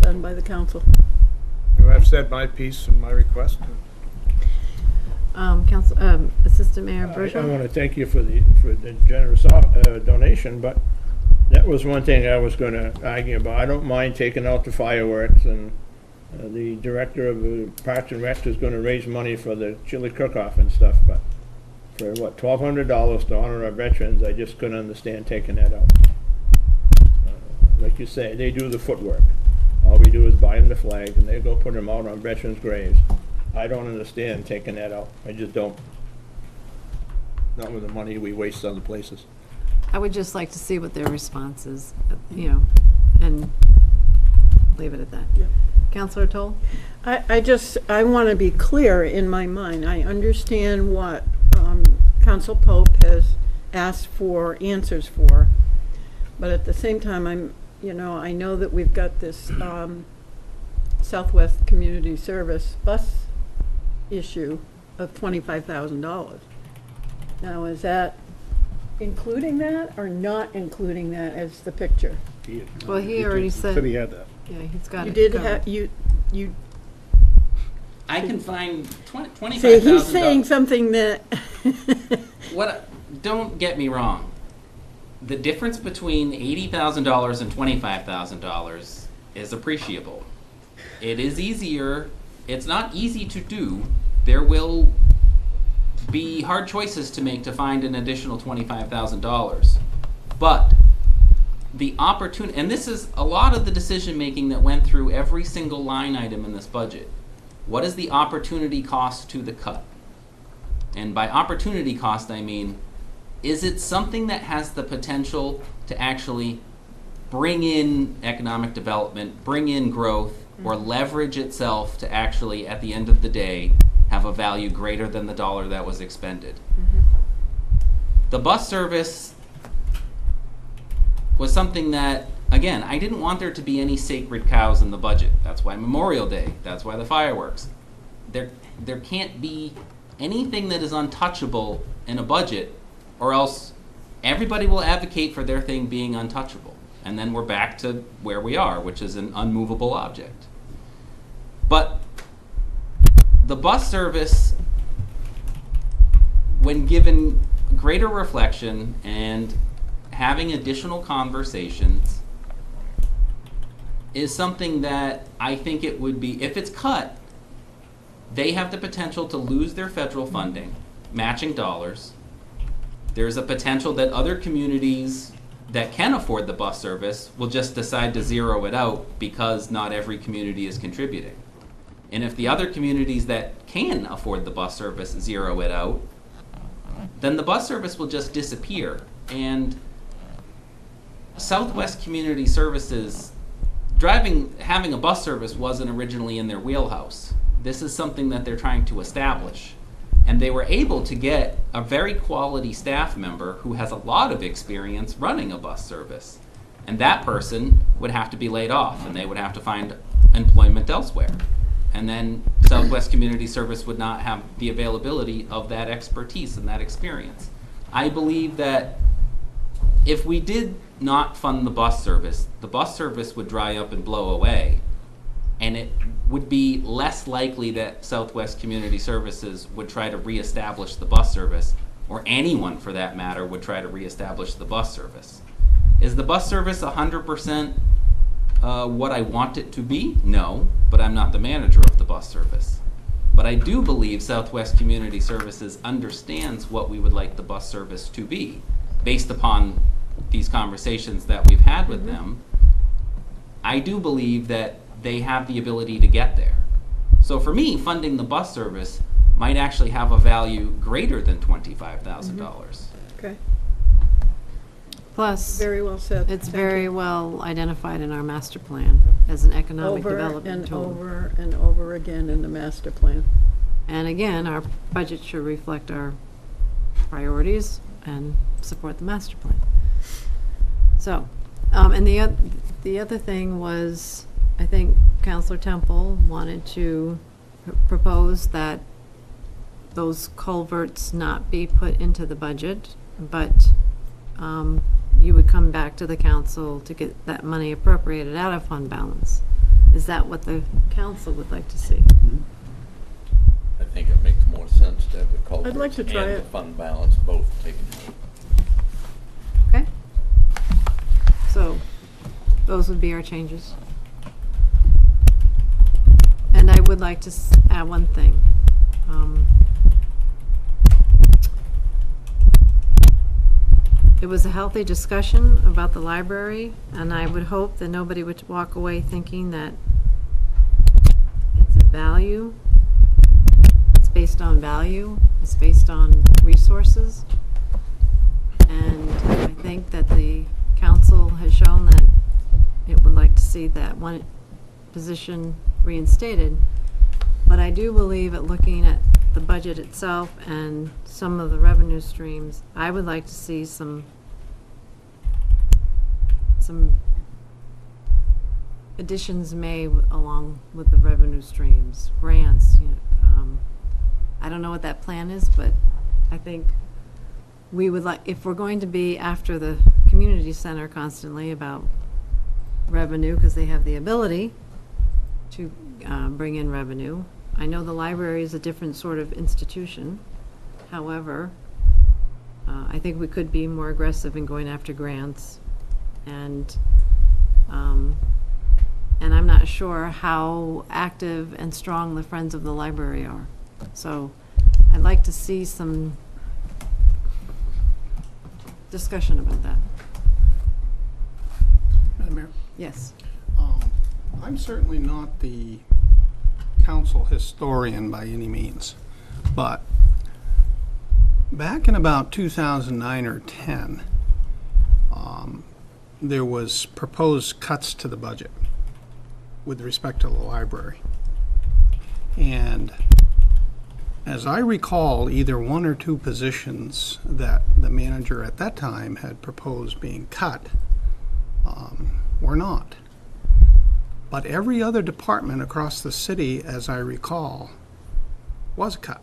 done by the council. I've said my piece and my request. Assistant Mayor Uh, I Bergeron? want to thank you for the generous donation, but that was one thing I was going to argue about. I don't mind taking out the fireworks, and the director of the Parks and Rec is going to raise money for the chili cook-off and stuff, but for what, $1,200 to honor our veterans, I just couldn't understand taking that out. Like you say, they do the footwork. All we do is buy them the flags, and they go put them out on veterans' graves. I don't understand taking that out. I just don't. Not with the money we waste other places. I would just like to see what their response is, and leave it at that. Yeah. Councilor Toll? I want to be clear in my mind. I understand what Council Pope has asked for answers for, but at the same time, I know that we've got this Southwest Community Service bus issue of $25,000. Now, is that including that or not including that as the picture? Well, he already said he had that. Yeah, he's got You it did covered. have, you, I can find $25,000. see, he's saying something that, Don't get me wrong. The difference between $80,000 and $25,000 is appreciable. It is easier. It's not easy to do. There will be hard choices to make to find an additional $25,000. But the opportunity, and this is a lot of the decision making that went through every single line item in this budget. What is the opportunity cost to the cut? And by opportunity cost, I mean, is it something that has the potential to actually bring in economic development, bring in growth, or leverage itself to actually, at the end of the day, have a value greater than the dollar that was expended? The bus service was something that, again, I didn't want there to be any sacred cows in the budget. That's why Memorial Day, that's why the fireworks. There can't be anything that is untouchable in a budget, or else everybody will advocate for their thing being untouchable. And then we're back to where we are, which is an unmovable object. But the bus service, when given greater reflection and having additional conversations, is something that I think it would be, if it's cut, they have the potential to lose their federal funding, matching dollars. There's a potential that other communities that can afford the bus service will just decide to zero it out because not every community is contributing. And if the other communities that can afford the bus service zero it out, then the bus service will just disappear. And Southwest Community Services, having a bus service wasn't originally in their wheelhouse. This is something that they're trying to establish. And they were able to get a very quality staff member who has a lot of experience running a bus service. And that person would have to be laid off, and they would have to find employment elsewhere. And then Southwest Community Service would not have the availability of that expertise and that experience. I believe that if we did not fund the bus service would dry up and blow away. And it would be less likely that Southwest Community Services would try to reestablish the bus service, or anyone for that matter would try to reestablish the bus service. Is the bus service 100% what I want it to be? No, but I'm not the manager of the bus service. But I do believe Southwest Community Services understands what we would like the bus service to be, based upon these conversations that we've had with them. I do believe that they have the ability to get there. So for me, funding the bus service might actually have a value greater than $25,000. okay, Plus, very well said. it's Thank very you. well identified in our master plan as an economic Over development and tool. over and over again in the master plan. And again, our budget should reflect our priorities and support the master plan. So, and the other thing was, I think Counselor Temple wanted to propose that those culverts not be put into the budget, but you would come back to the council to get that money appropriated out of fund balance. Is that what the council would like to see? I think it makes more sense to have the culverts I'd like to try and the it. fund balance both taken out. Okay? So, those would be our changes. And I would like to add one thing. It was a healthy discussion about the library, and I would hope that nobody would walk away thinking that it's a value. It's based on value. It's based on resources. And I think that the council has shown that it would like to see that one position reinstated. But I do believe at looking at the budget itself and some of the revenue streams, I would like to see some additions made along with the revenue streams, grants, I don't know what that plan is, but I think we would like, if we're going to be after the community center constantly about revenue, because they have the ability to bring in revenue. I know the library is a different sort of institution. However, I think we could be more aggressive in going after grants, and I'm not sure how active and strong the Friends of the Library are. So I'd like to see some discussion about that. Madam Mayor? Yes. I'm certainly not the council historian by any means, but back in about 2009 or 10, there was proposed cuts to the budget with respect to the library. And as I recall, either one or two positions that the manager at that time had proposed being cut were not. But every other department across the city, as I recall, was cut.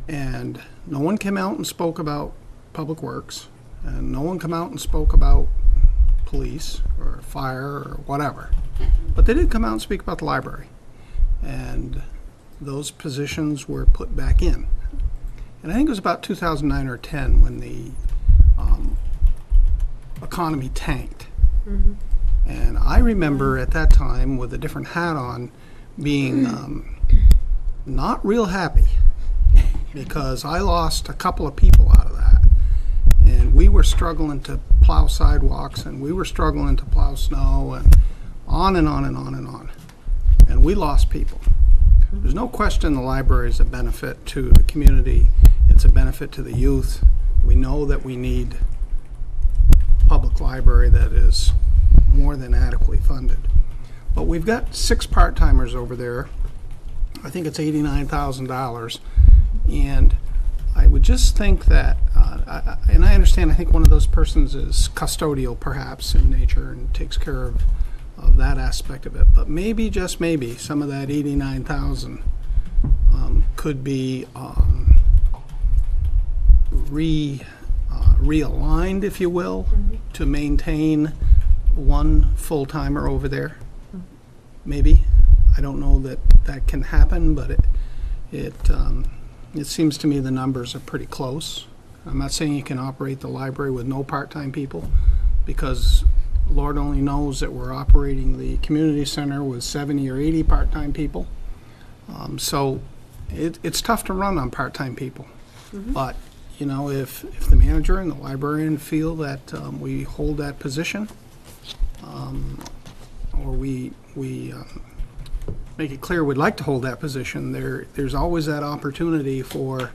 And no one came out and spoke about Public Works, and no one came out and spoke about police or fire or whatever. But they did come out and speak about the library. And those positions were put back in. And I think it was about 2009 or 10 when the economy tanked. Mm-hmm. And I remember at that time, with a different hat on, being not real happy because I lost a couple of people out of that. And we were struggling to plow sidewalks, and we were struggling to plow snow, and on and on and on and on. And we lost people. There's no question the library is a benefit to the community. It's a benefit to the youth. We know that we need a public library that is more than adequately funded. But we've got 6 part-timers over there. I think it's $89,000. And I would just think that, and I understand, I think one of those persons is custodial perhaps in nature and takes care of that aspect of it. But maybe, just maybe, some of that 89,000 could be realigned, if you will, to maintain one full-timer over there. Maybe. I don't know that that can happen, but it seems to me the numbers are pretty close. I'm not saying you can operate the library with no part-time people, because Lord only knows that we're operating the community center with 70 or 80 part-time people. So it's tough to run on part-time people. But, you know, if the manager and the librarian feel that we hold that position, or we make it clear we'd like to hold that position, there's always that opportunity for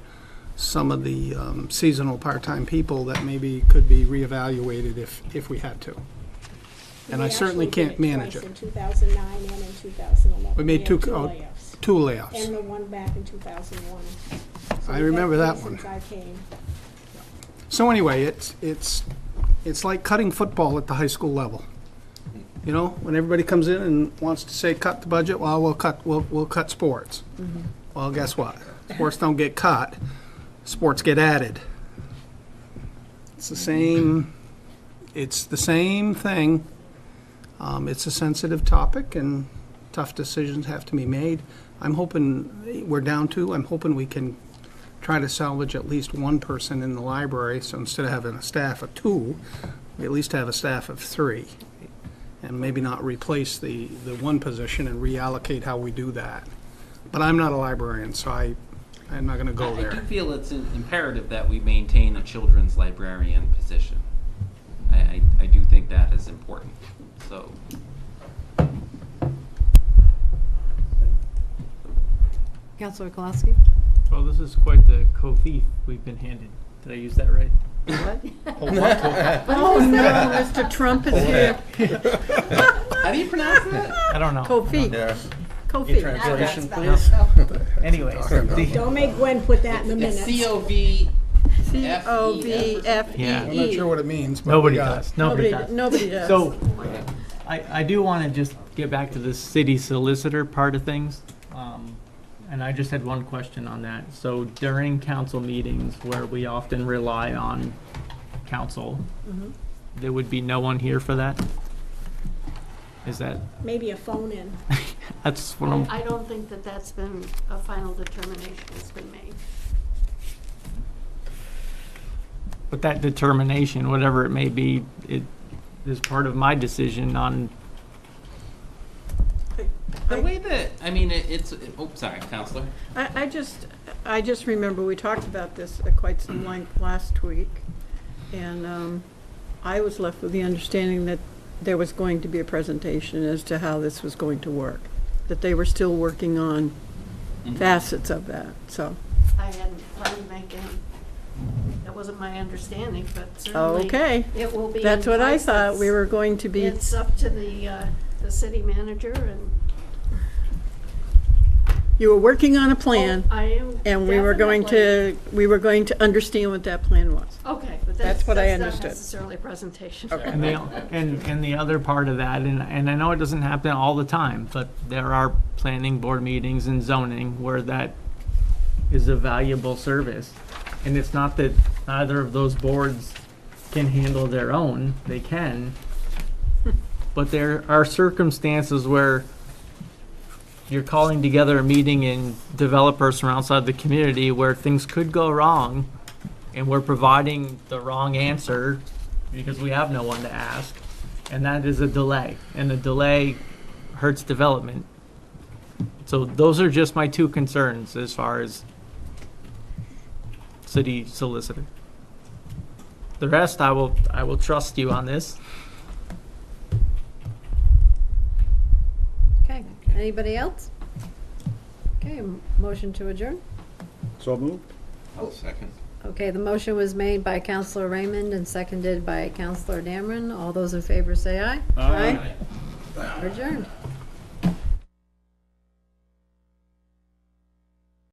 some of the seasonal part-time people that maybe could be reevaluated if we had to. And I certainly can't manage it. In 2009 and in 2011. We made two layoffs. 2 layoffs. And the one back in 2001. So I remember that one. Since I came. So anyway, it's like cutting football at the high school level. You know, when everybody comes in and wants to say cut the budget, well, we'll cut sports. Well, guess what? Sports don't get cut. Sports get added. It's the same. It's the same thing. It's a sensitive topic, and tough decisions have to be made. I'm hoping we're down to. I'm hoping we can try to salvage at least one person in the library. So instead of having a staff of 2, we at least have a staff of 3. And maybe not replace the one position and reallocate how we do that. But I'm not a librarian, so I'm not going to go there. I do feel it's imperative that we maintain a children's librarian position. I do think that is important. So. Councilor Kolowski? Well, this is quite the Kofi we've been handed. Did I use that right? What? Oh, no, Mr. Trump is here. How do you pronounce that? I don't know. Kofi. Yeah. Kofi. Translation, please. Anyways. Don't make Gwen put that in the minutes. C-O-V. C-O-V-F-E-E. Yeah. I'm not sure what it means, but Nobody we got does. it. Nobody does. So, I do want to just get back to the city solicitor part of things. And I just had one question on that. So during council meetings where we often rely on council, there would be no one here for that? Is that, Maybe a phone-in. that's what I'm, I don't think that that's been, a final determination has been made. but that determination, whatever it may be, it is part of my decision on. The way that, I mean, sorry, Counselor. I just remember we talked about this at quite some length last week, and I was left with the understanding that there was going to be a presentation as to how this was going to work, that they were still working on facets of that, so. I hadn't planned to make any, that wasn't my understanding, but certainly Okay. it will be. That's in what I place. thought, we were going to be. It's up to the city manager and. You were working on a plan. I am. And we were going to understand what that plan was. Okay, but That's what I that's not understood. necessarily a presentation. And the other part of that, and I know it doesn't happen all the time, but there are planning board meetings and zoning where that is a valuable service. And it's not that either of those boards can handle their own, they can. But there are circumstances where you're calling together a meeting and developers from outside the community where things could go wrong, and we're providing the wrong answer because we have no one to ask, and that is a delay, and the delay hurts development. So those are just my two concerns as far as city solicitor. The rest, I will trust you on this. Okay, anybody else? Okay, motion to adjourn? So moved. I'll second. Okay, the motion was made by Counselor Raymond and seconded by Counselor Dameron. All those in favor say aye. Aye. Adjourned.